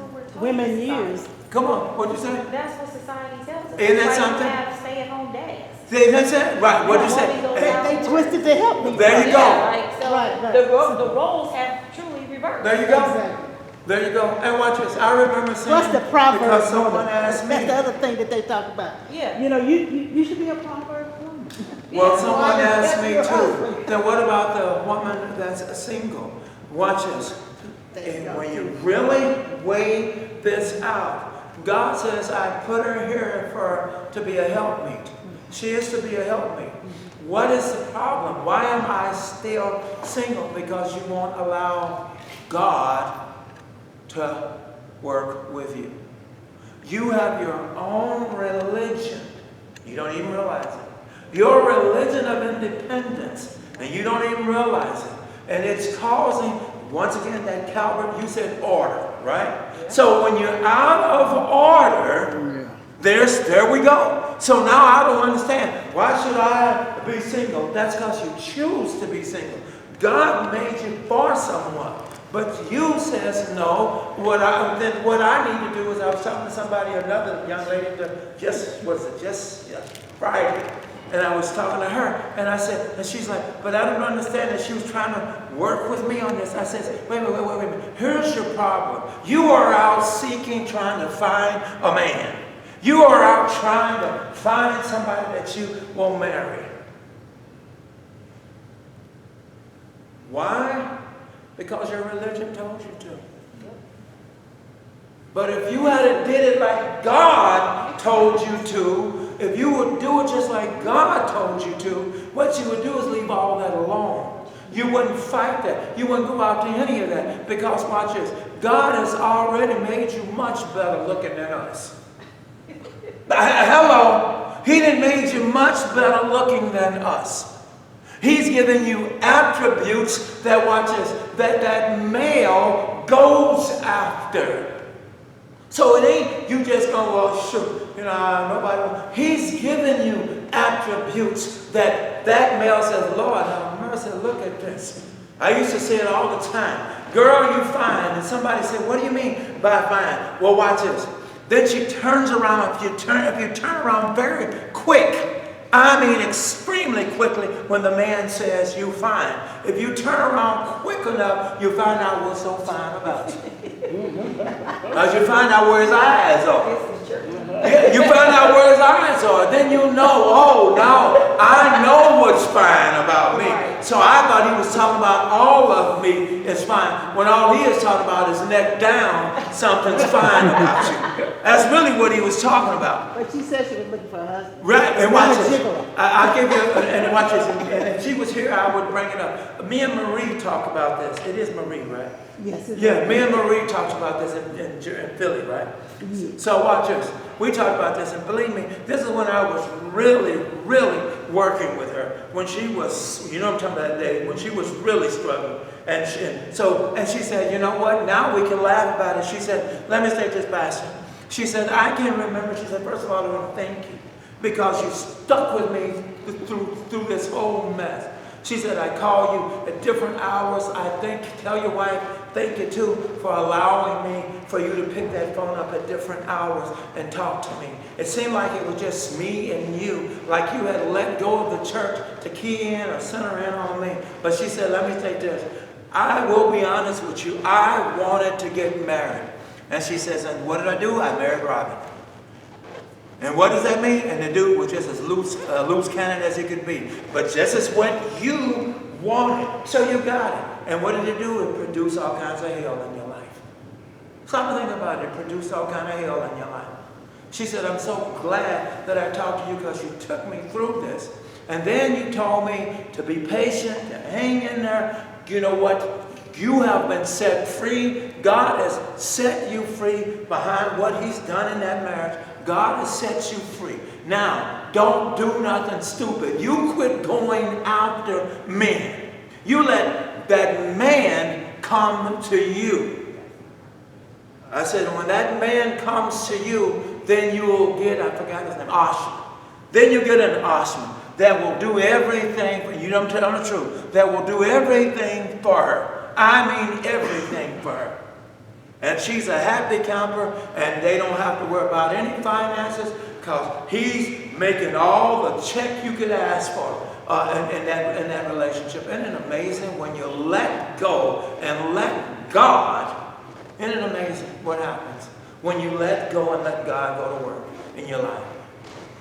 women use. Come on, what'd you say? That's what society tells us. Isn't that That's why something? you have stay-at-home days. See, that's it? Right, what'd you say? They twisted the help me. There you go. Like, so Right. the roles have truly reversed. There you go. Exactly. There you go. And watch this. I remember saying, What's the proverb? because someone asked That's me. the other thing that they talk about. Yeah. You know, you should be a proverb woman. Well, Yeah. someone asked me Your too. husband. Then what about the woman that's single? Watch this. And when you really weigh this out, God says, I put her here to be a helpmeet. She is to be a helpmeet. What is the problem? Why am I still single? Because you won't allow God to work with you. You have your own religion. You don't even realize it. Your religion of independence, and you don't even realize it. And it's causing, once again, that Calvert, you said order, right? Yeah. So when you're out of order, there we go. So now I don't understand. Why should I be single? That's because you choose to be single. God made you for someone. But you says no. What I need to do is, I was talking to somebody, another young lady, just Friday, and I was talking to her, and I said, and she's like, but I don't understand that she was trying to work with me on this. I said, wait a minute. Here's your problem. You are out seeking, trying to find a man. You are out trying to find somebody that you will marry. Why? Because your religion told you to. But if you had did it like God told you to, if you would do it just like God told you to, what you would do is leave all that alone. You wouldn't fight that. You wouldn't go after any of that. Because watch this. God has already made you much better looking than us. Hello. He done made you much better looking than us. He's given you attributes that, watch this, that male goes after. So it ain't you just go, well, shoot, nobody. He's given you attributes that male says, Lord, have mercy, look at this. I used to say it all the time. Girl, you fine. And somebody said, what do you mean by fine? Well, watch this. Then she turns around. If you turn around very quick, I mean extremely quickly, when the man says you fine. If you turn around quick enough, you find out what's so fine about you. As you find out where his eyes are. Yeah, you find out where his eyes are. Then you know, oh, now I know what's fine about me. So I thought he was talking about all of me is fine. When all he is talking about is neck down, something's fine about you. That's really what he was talking about. But she said she was looking for a husband. Right, and watch this. I'll give you, and watch this. And if she was here, I would bring it up. Me and Marie talk about this. It is Marie, right? Yes, it is. Yeah, me and Marie talked about this in Philly, right? Mm-hmm. So watch this. We talked about this, and believe me, this is when I was really, really working with her. When she was, you know what I'm talking about that day, when she was really struggling. And she said, you know what, now we can laugh about it. She said, let me say this, Pastor. She said, I can remember, she said, first of all, I want to thank you because you stuck with me through this whole mess. She said, I call you at different hours. Tell your wife, thank you too for allowing me, for you to pick that phone up at different hours and talk to me. It seemed like it was just me and you, like you had let go of the church to key in or center in on me. But she said, let me take this. I will be honest with you. I wanted to get married. And she says, and what did I do? I married Robin. And what does that mean? And the dude was just as loose cannon as he could be. But just as what you wanted. So you got it. And what did it do? It produced all kinds of hell in your life. Stop and think about it. It produced all kinds of hell in your life. She said, I'm so glad that I talked to you because you took me through this. And then you told me to be patient, to hang in there. You know what? You have been set free. God has set you free behind what he's done in that marriage. God has set you free. Now, don't do nothing stupid. You quit going after men. You let that man come to you. I said, when that man comes to you, then you will get, I forgot his name, Ashman. Then you get an Ashman that will do everything for you. Know I'm telling the truth. That will do everything for her. I mean everything for her. And she's a happy camper, and they don't have to worry about any finances because he's making all the check you could ask for in that relationship. Isn't it amazing when you let go and let God? Isn't it amazing what happens when you let go and let God go to work in your life?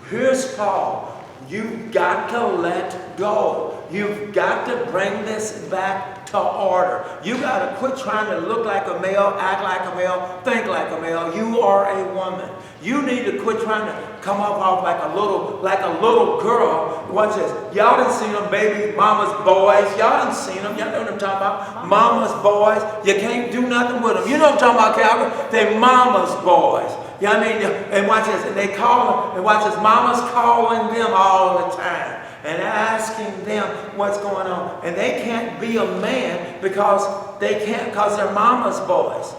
Here's Paul. You've got to let go. You've got to bring this back to order. You got to quit trying to look like a male, act like a male, think like a male. You are a woman. You need to quit trying to come off like a little girl. Watch this. Y'all done seen them baby mama's boys. Y'all done seen them. Y'all know what I'm talking about. Mama's boys. You can't do nothing with them. You know what I'm talking about, Calvin? They're mama's boys. You know what I mean? And watch this. And they call them. And watch this. Mama's calling them all the time and asking them what's going on. And they can't be a man because they're mama's boys.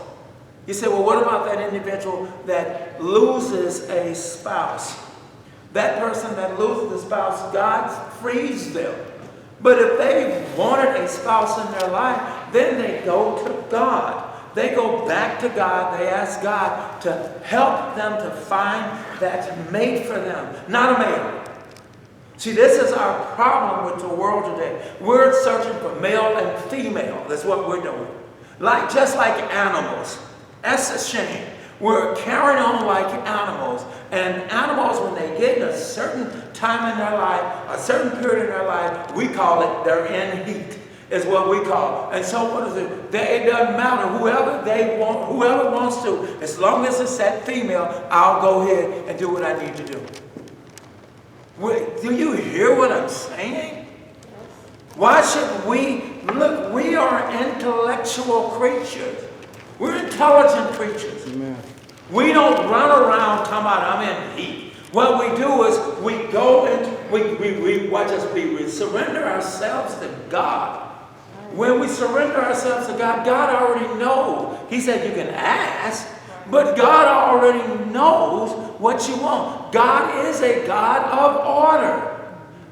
You say, well, what about that individual that loses a spouse? That person that loses a spouse, God frees them. But if they wanted a spouse in their life, then they go to God. They go back to God. They ask God to help them to find that mate for them, not a male. See, this is our problem with the world today. We're searching for male and female. That's what we're doing. Just like animals. That's a shame. We're carrying on like animals. And animals, when they get in a certain time in their life, a certain period in their life, we call it they're in heat, is what we call it. And so what is it? It doesn't matter. Whoever they want, whoever wants to, as long as it's that female, I'll go ahead and do what I need to do. Do you hear what I'm saying? Why should we? Look, we are intellectual creatures. We're intelligent creatures. Amen. We don't run around talking about I'm in heat. What we do is we go and we surrender ourselves to God. When we surrender ourselves to God, God already knows. He said you can ask, but God already knows what you want. God is a God of order.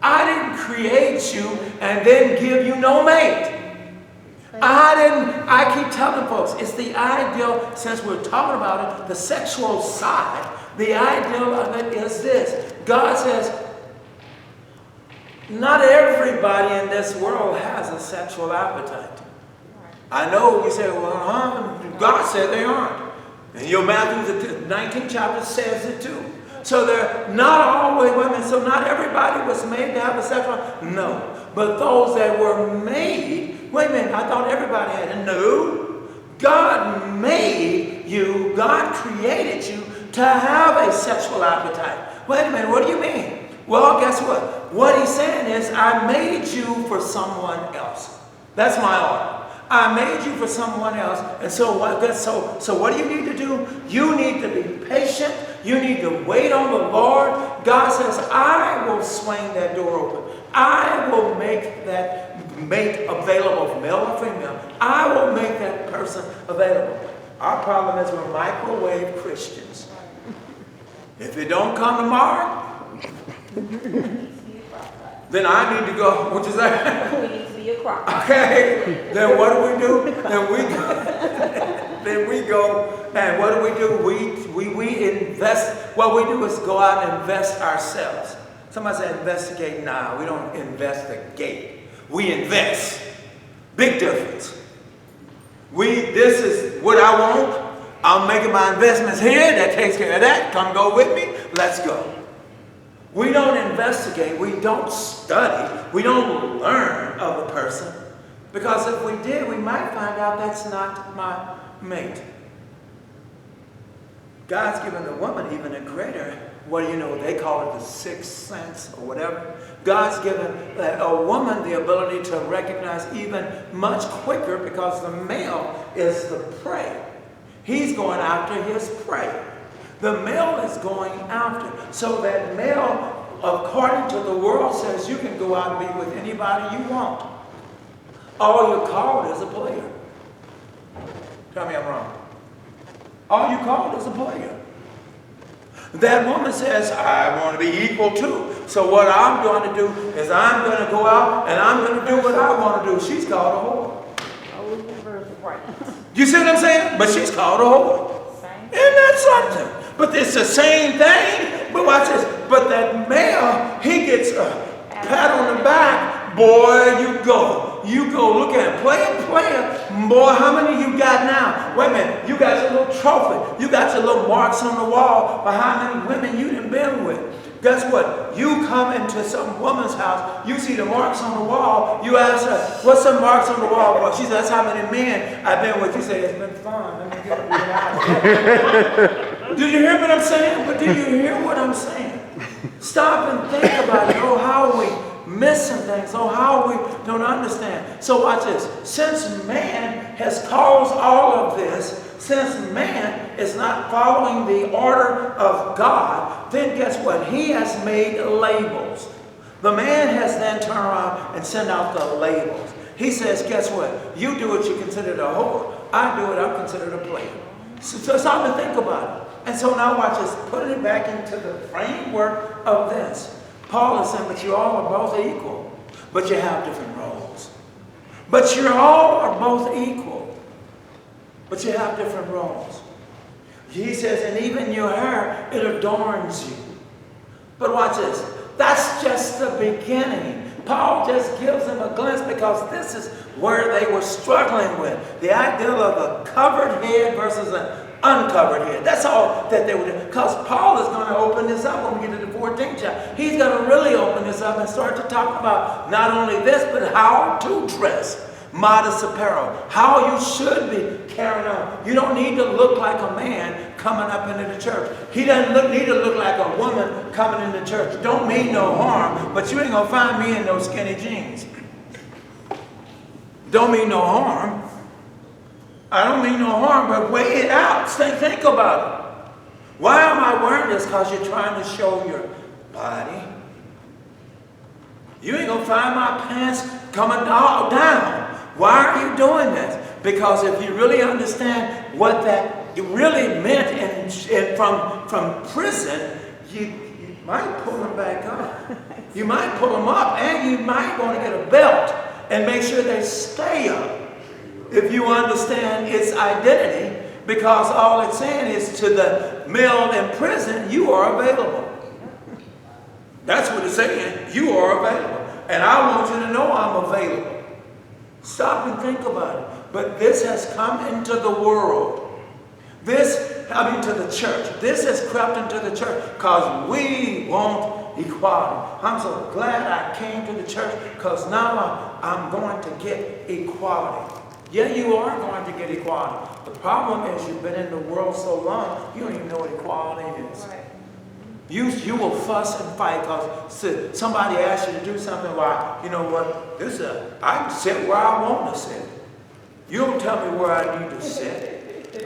I didn't create you and then give you no mate. I keep telling folks, it's the ideal, since we're talking about it, the sexual side, the ideal of it is this. God says, not everybody in this world has a sexual appetite. I know you say, well, God said they aren't. And your Matthew, the 19th chapter says it too. So they're not always women. So not everybody was made to have a sexual. No. But those that were made, wait a minute, I thought everybody had it. No. God made you, God created you to have a sexual appetite. Wait a minute, what do you mean? Well, guess what? What he's saying is, I made you for someone else. That's my order. I made you for someone else. And so what do you need to do? You need to be patient. You need to wait on the Lord. God says, I will swing that door open. I will make that mate available, male or female. I will make that person available. Our problem is we're microwave Christians. If it don't come tomorrow, then I need to go. What you say? We need to be a crop. Okay. Then what do? Then we go. And what do? We invest. What we do is go out and invest ourselves. Somebody said investigate. Nah, we don't investigate. We invest. Big difference. This is what I want. I'm making my investments here. That takes care of that. Come go with me. Let's go. We don't investigate. We don't study. We don't learn of a person. Because if we did, we might find out that's not my mate. God's given the woman even a greater, what do you know, they call it the sixth sense or whatever. God's given a woman the ability to recognize even much quicker because the male is the prey. He's going after his prey. The male is going after. So that male, according to the world, says you can go out and be with anybody you want. All you're called is a player. Tell me I'm wrong. All you called is a player. That woman says, I want to be equal too. So what I'm going to do is I'm going to go out and I'm going to do what I want to do. She's called a whore. You see what I'm saying? But she's called a whore. Isn't that something? But it's the same thing. But watch this. But that male, he gets a pat on the back. Boy, you go. You go. Look at him. Player. Boy, how many you got now? Wait a minute. You got your little trophy. You got your little marks on the wall for how many women you done been with. Guess what? You come into some woman's house, you see the marks on the wall, you ask her, what's the marks on the wall for? She says, that's how many men I've been with. You say, it's been fun. Let me get it out. Do you hear what I'm saying? But do you hear what I'm saying? Stop and think about it. Oh, how we missing things. Oh, how we don't understand. So watch this. Since man has caused all of this, since man is not following the order of God, then guess what? He has made labels. The man has then turned around and sent out the labels. He says, guess what? You do what you consider a whore. I do what I'm considered a player. So stop and think about it. And so now watch this. Put it back into the framework of this. Paul is saying, but you all are both equal. but you have different roles. But you all are both equal, but you have different roles. He says, and even your hair, it adorns you. But watch this. That's just the beginning. Paul just gives them a glimpse because this is where they were struggling with. The idea of a covered head versus an uncovered head. That's all that they would do. Because Paul is going to open this up when we get to the 14th chapter. He's going to really open this up and start to talk about not only this, but how to dress. Modest apparel. How you should be carrying on. You don't need to look like a man coming up into the church. He doesn't need to look like a woman coming into church. Don't mean no harm, but you ain't going to find me in those skinny jeans. Don't mean no harm. I don't mean no harm, but weigh it out. Think about it. Why am I wearing this? Because you're trying to show your body. You ain't going to find my pants coming all down. Why are you doing this? Because if you really understand what that really meant from prison, you might pull them back up. You might pull them up, and you might want to get a belt and make sure they stay up. If you understand its identity, because all it's saying is to the male in prison, you are available. That's what it's saying. You are available. And I want you to know I'm available. Stop and think about it. But this has come into the world. To the church. This has crept into the church because we want equality. I'm so glad I came to the church because now I'm going to get equality. Yeah, you are going to get equality. The problem is you've been in the world so long, you don't even know what equality is. Right. You will fuss and fight because somebody asks you to do something. Why? You know what? I can sit where I want to sit. You don't tell me where I need to sit.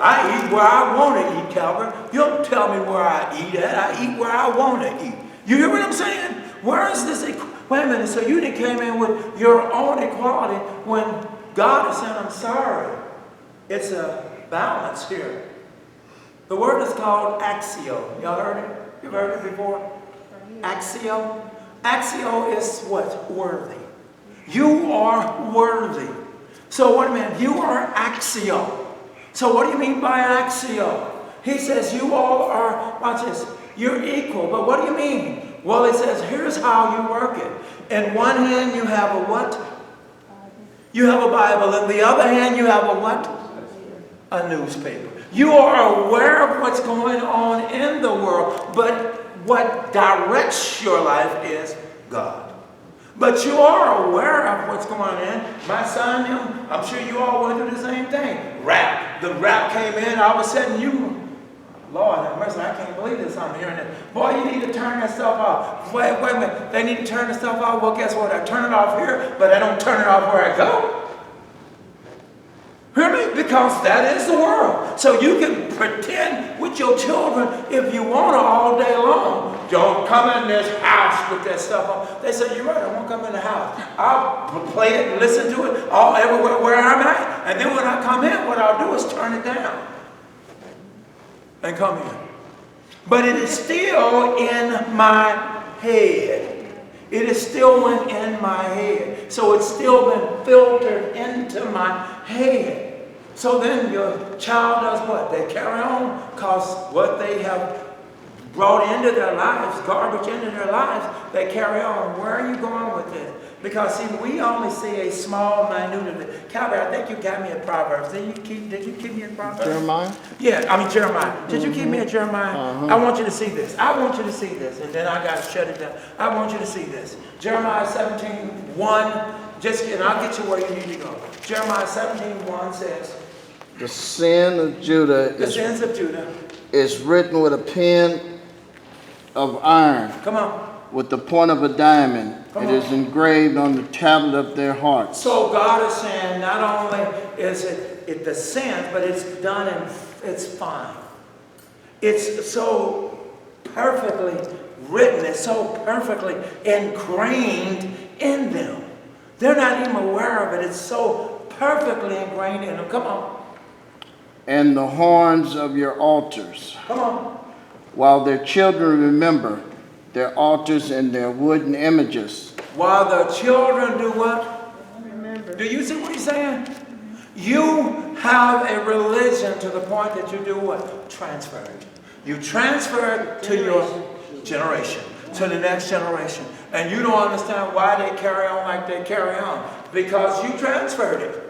I eat where I want to eat, Calvert. You don't tell me where I eat at. I eat where I want to eat. You hear what I'm saying? Where is this? Wait a minute. So you didn't came in with your own equality when God is saying, I'm sorry. It's a balance here. The word is called axio. Y'all heard it? You've heard it before? Axio. Axio is what? Worthy. You are worthy. So what do you mean? You are axio. So what do you mean by axio? He says you all are, watch this, you're equal. But what do you mean? Well, it says here's how you work it. In one hand you have a what? You have a Bible. In the other hand you have a what? A newspaper. You are aware of what's going on in the world, but what directs your life is God. But you are aware of what's going on in. My son, I'm sure you all went through the same thing. Rap. The rap came in, all of a sudden Lord have mercy, I can't believe this. I'm hearing it. Boy, you need to turn that stuff off. Wait a minute. They need to turn the stuff off. Well, guess what? I turn it off here, but I don't turn it off where I go. Hear me? Because that is the world. So you can pretend with your children if you want to all day long. Don't come in this house with that stuff on. They say, you're right, I won't come in the house. I'll play it and listen to it all everywhere where I'm at. And then when I come in, what I'll do is turn it down and come in. But it is still in my head. It is still in my head. So it's still been filtered into my head. So then your child does what? They carry on because what they have brought into their lives, garbage into their lives, they carry on. Where are you going with this? Because see, we only see a small, minute of it. Calvary, I think you got me at Proverbs. Did you keep me at Proverbs? Jeremiah? Yeah, I mean Jeremiah. Did you keep me at Jeremiah? I want you to see this. I want you to see this. And then I got to shut it down. I want you to see this. Jeremiah 17:1. And I'll get you where you need to go. Jeremiah 17:1 says, The sin of Judah the sins of Judah. is written with a pen of iron, Come on. with the point of a diamond. Come It on. is engraved on the tablet of their hearts. So God is saying not only is it the sins, but it's done and it's fine. It's so perfectly written. It's so perfectly ingrained in them. They're not even aware of it. It's so perfectly ingrained in them. Come on. And the horns of your altars, Come on. while their children remember their altars and their wooden images, while the children do what? Remember. Do you see what he's saying? You have a religion to the point that you do what? Transfer it. You transfer it to your generation, to the next generation. And you don't understand why they carry on like they carry on. Because you transferred it.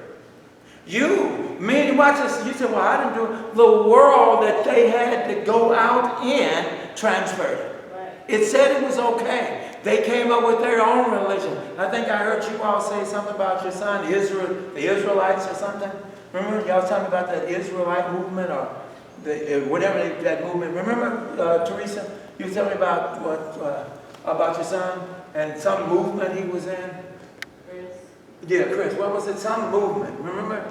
Watch this. You said, well, I didn't do it. The world that they had to go out in transferred it. It said it was okay. They came up with their own religion. I think I heard you all say something about your son, the Israelites or something. Remember, y'all was talking about the Israelite movement or whatever that movement. Remember, Teresa, you were telling me about about your son and some movement he was in. Chris? Yeah, Chris. What was it? Some movement. Remember?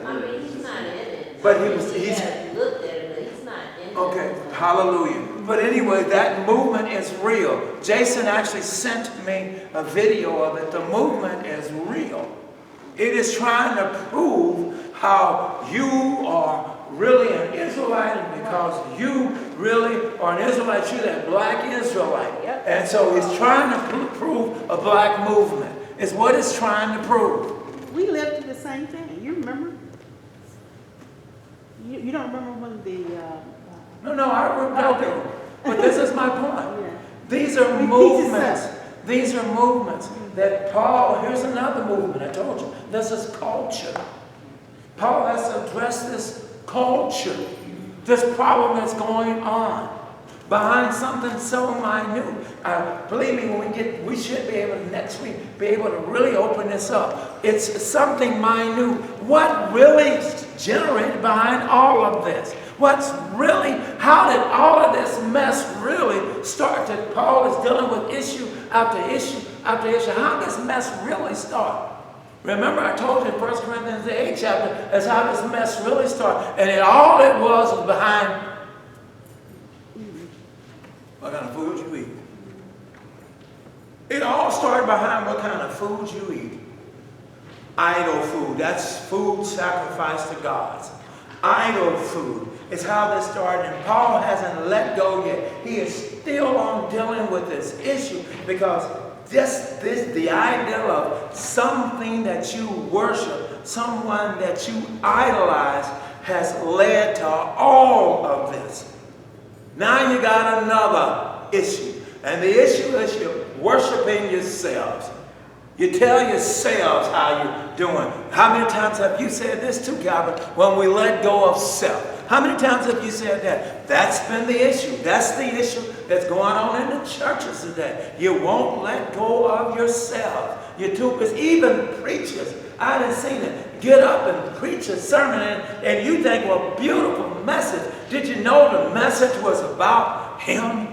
I mean, he's not in it. But He hasn't looked at it, but he's not in it. Okay, hallelujah. But anyway, that movement is real. Jason actually sent me a video of it. The movement is real. It is trying to prove how you are really an Israelite, and because you really are an Israelite, you're that black Israelite. And so it's trying to prove a black movement. It's what it's trying to prove. We lived through the same thing. You remember? You don't remember when the... No, I remember. Okay. But this is my point. Yeah. These are movements. These are movements that Paul, here's another movement, I told you. This is culture. Paul has to address this culture, this problem that's going on behind something so minute. Believe me, when we should be able to next week be able to really open this up. It's something minute. What really generated behind all of this? How did all of this mess really start? That Paul is dealing with issue after issue after issue. How did this mess really start? Remember, I told you in 1 Corinthians the 8th chapter, that's how this mess really started. And all it was behind what kind of food you eat. It all started behind what kind of food you eat. Idol food. That's food sacrificed to gods. Idol food. It's how this started. And Paul hasn't let go yet. He is still on dealing with this issue because the idea of something that you worship, someone that you idolize, has led to all of this. Now you got another issue. And the issue is you're worshiping yourselves. You tell yourselves how you're doing. How many times have you said this too, Calvin, when we let go of self? How many times have you said that? That's been the issue. That's the issue that's going on in the churches today. You won't let go of yourself. You're too busy. Even preachers, I done seen it, get up and preach a sermon and you think, well, beautiful message. Did you know the message was about him?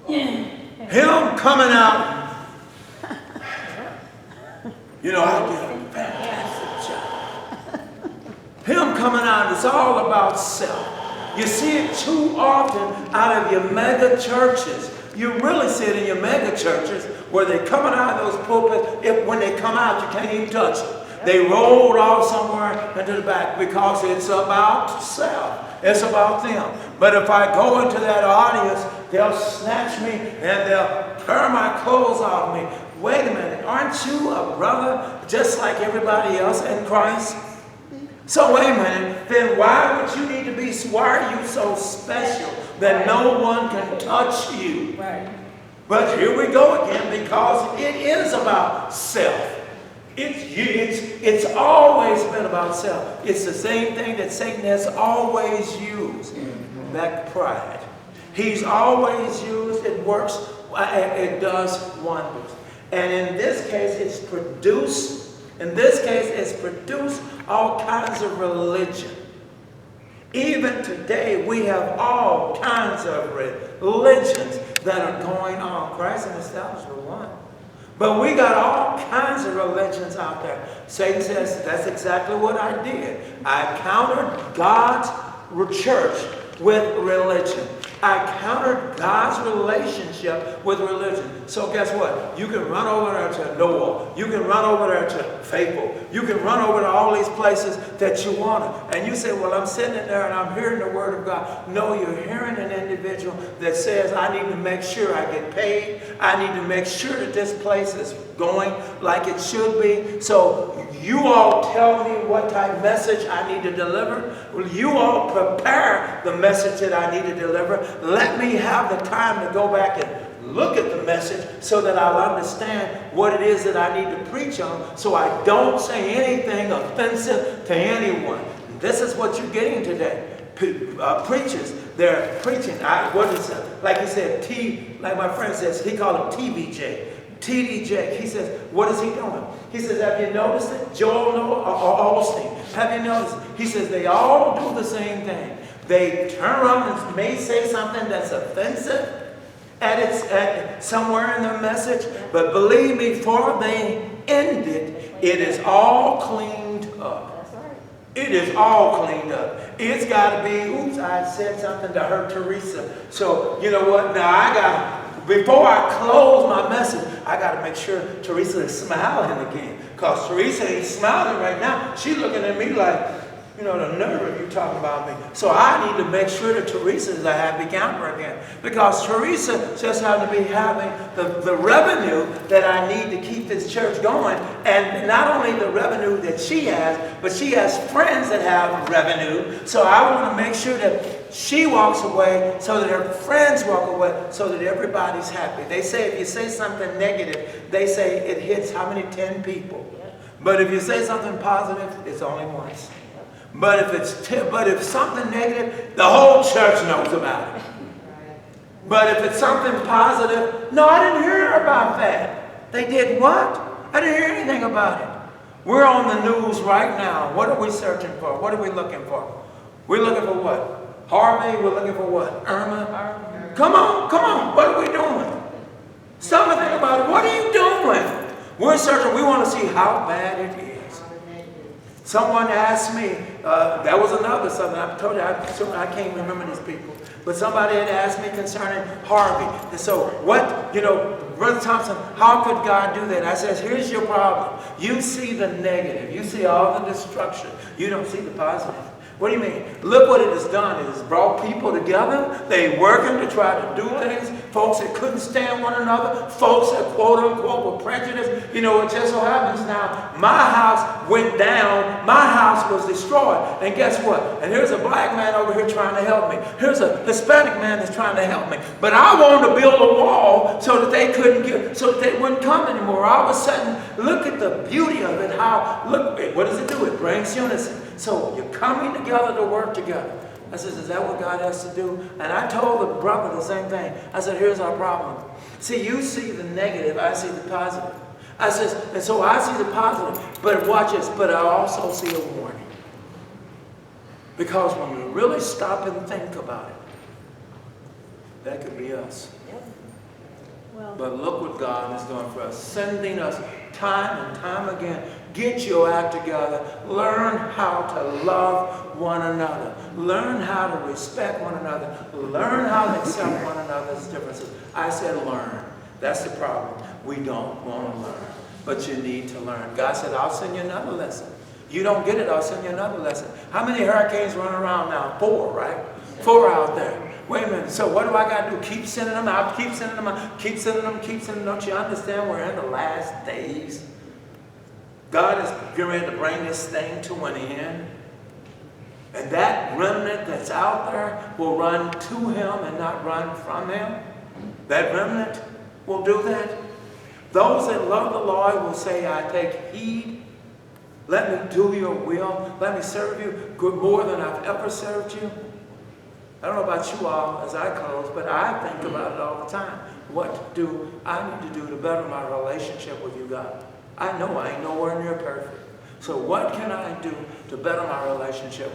Him coming out. You know, I get a fantastic job. Him coming out, it's all about self. You see it too often out of your mega churches. You really see it in your mega churches where they're coming out of those pulpits. When they come out, you can't even touch them. They rolled off somewhere into the back because it's about self. It's about them. But if I go into that audience, they'll snatch me and they'll tear my clothes off me. Wait a minute, aren't you a brother just like everybody else in Christ? So wait a minute, then why would you need to be, why are you so special that no one can touch you? Right. But here we go again because it is about self. It's always been about self. It's the same thing that Satan has always used, that pride. He's always used, it works, it does wonders. And in this case, it's produced all kinds of religion. Even today, we have all kinds of religions that are going on. Christ and established were one. But we got all kinds of religions out there. Satan says, that's exactly what I did. I countered God's church with religion. I countered God's relationship with religion. So guess what? You can run over there to Noah. You can run over there to Faithful. You can run over to all these places that you want to. And you say, well, I'm sitting in there and I'm hearing the word of God. No, you're hearing an individual that says, I need to make sure I get paid. I need to make sure that this place is going like it should be. So you all tell me what type of message I need to deliver. Well, you all prepare the message that I need to deliver. Let me have the time to go back and look at the message so that I'll understand what it is that I need to preach on, so I don't say anything offensive to anyone. This is what you're getting today. Preachers, they're preaching. What is it? Like he said, like my friend says, he called him TVJ. TDJ. He says, what is he doing? He says, have you noticed it? Joel Osteen. Have you noticed it? He says, they all do the same thing. They turn around and may say something that's offensive at somewhere in their message, but believe me, before they end it, it is all cleaned up. That's right. It is all cleaned up. It's got to be, oops, I said something to hurt Teresa. So, you know what? Now, before I close my message, I got to make sure Teresa is smiling again. Because Teresa ain't smiling right now. She's looking at me like, you know, the nerve of you talking about me. So I need to make sure that Teresa is a happy camper again. Because Teresa just happened to be having the revenue that I need to keep this church going. And not only the revenue that she has, but she has friends that have revenue. So I want to make sure that she walks away so that her friends walk away so that everybody's happy. They say if you say something negative, they say it hits how many? 10 people. But if you say something positive, it's only once. But if something negative, the whole church knows about it. But if it's something positive, no, I didn't hear about that. They did what? I didn't hear anything about it. We're on the news right now. What are we searching for? What are we looking for? We're looking for what? Harvey? We're looking for what? Irma? Come on. What are we doing? Something about it. What are you doing? We're searching. We want to see how bad it is. Someone asked me, that was another something, I told you, I can't remember these people, but somebody had asked me concerning Harvey. And so what, Brother Thompson, how could God do that? I says, here's your problem. You see the negative. You see all the destruction. You don't see the positive. What do you mean? Look what it has done. It has brought people together. They working to try to do things. Folks that couldn't stand one another. Folks that quote unquote were prejudiced. It just so happens now, my house went down. My house was destroyed. And guess what? And here's a black man over here trying to help me. Here's a Hispanic man that's trying to help me. But I wanted to build a wall so that they so that they wouldn't come anymore. All of a sudden, look at the beauty of it. What does it do? It brings unison. So you're coming together to work together. I said, is that what God has to do? And I told the brother the same thing. I said, here's our problem. See, you see the negative, I see the positive. I said, and so I see the positive, but watch this, but I also see a warning. Because when you really stop and think about it, that could be us. But look what God is doing for us, sending us time and time again. Get your act together. Learn how to love one another. Learn how to respect one another. Learn how to accept one another's differences. I said learn. That's the problem. We don't want to learn. But you need to learn. God said, I'll send you another lesson. You don't get it, I'll send you another lesson. How many hurricanes run around now? 4, right? 4 out there. Wait a minute, so what do I got to do? Keep sending them out, keep sending them out, keep sending them, keep sending them. Don't you understand we're in the last days? God is getting ready to bring this thing to an end. And that remnant that's out there will run to him and not run from him. That remnant will do that. Those that love the Lord will say, I take heed. Let me do your will. Let me serve you more than I've ever served you. I don't know about you all as I close, but I think about it all the time. What do I need to do to better my relationship with you, God? I know I ain't nowhere near perfect. So what can I do to better my relationship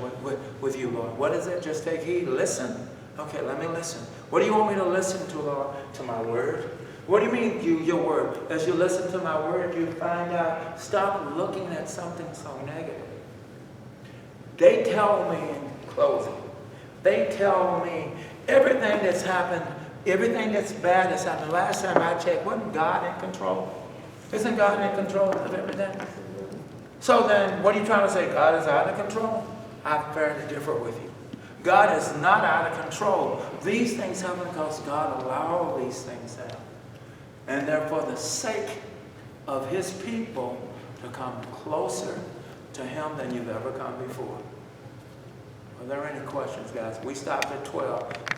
with you, Lord? What is it? Just take heed. Listen. Okay, let me listen. What do you want me to listen to, Lord? To my word? What do you mean, your word? As you listen to my word, you find out, stop looking at something so negative. They tell me in closing, they tell me everything that's happened, everything that's bad that's happened. Last time I checked, wasn't God in control? Isn't God in control of everything? So then, what are you trying to say? God is out of control? I fairly differ with you. God is not out of control. These things happen because God allowed these things to happen. And they're for the sake of his people to come closer to him than you've ever come before. Are there any questions, guys? We stopped at 12.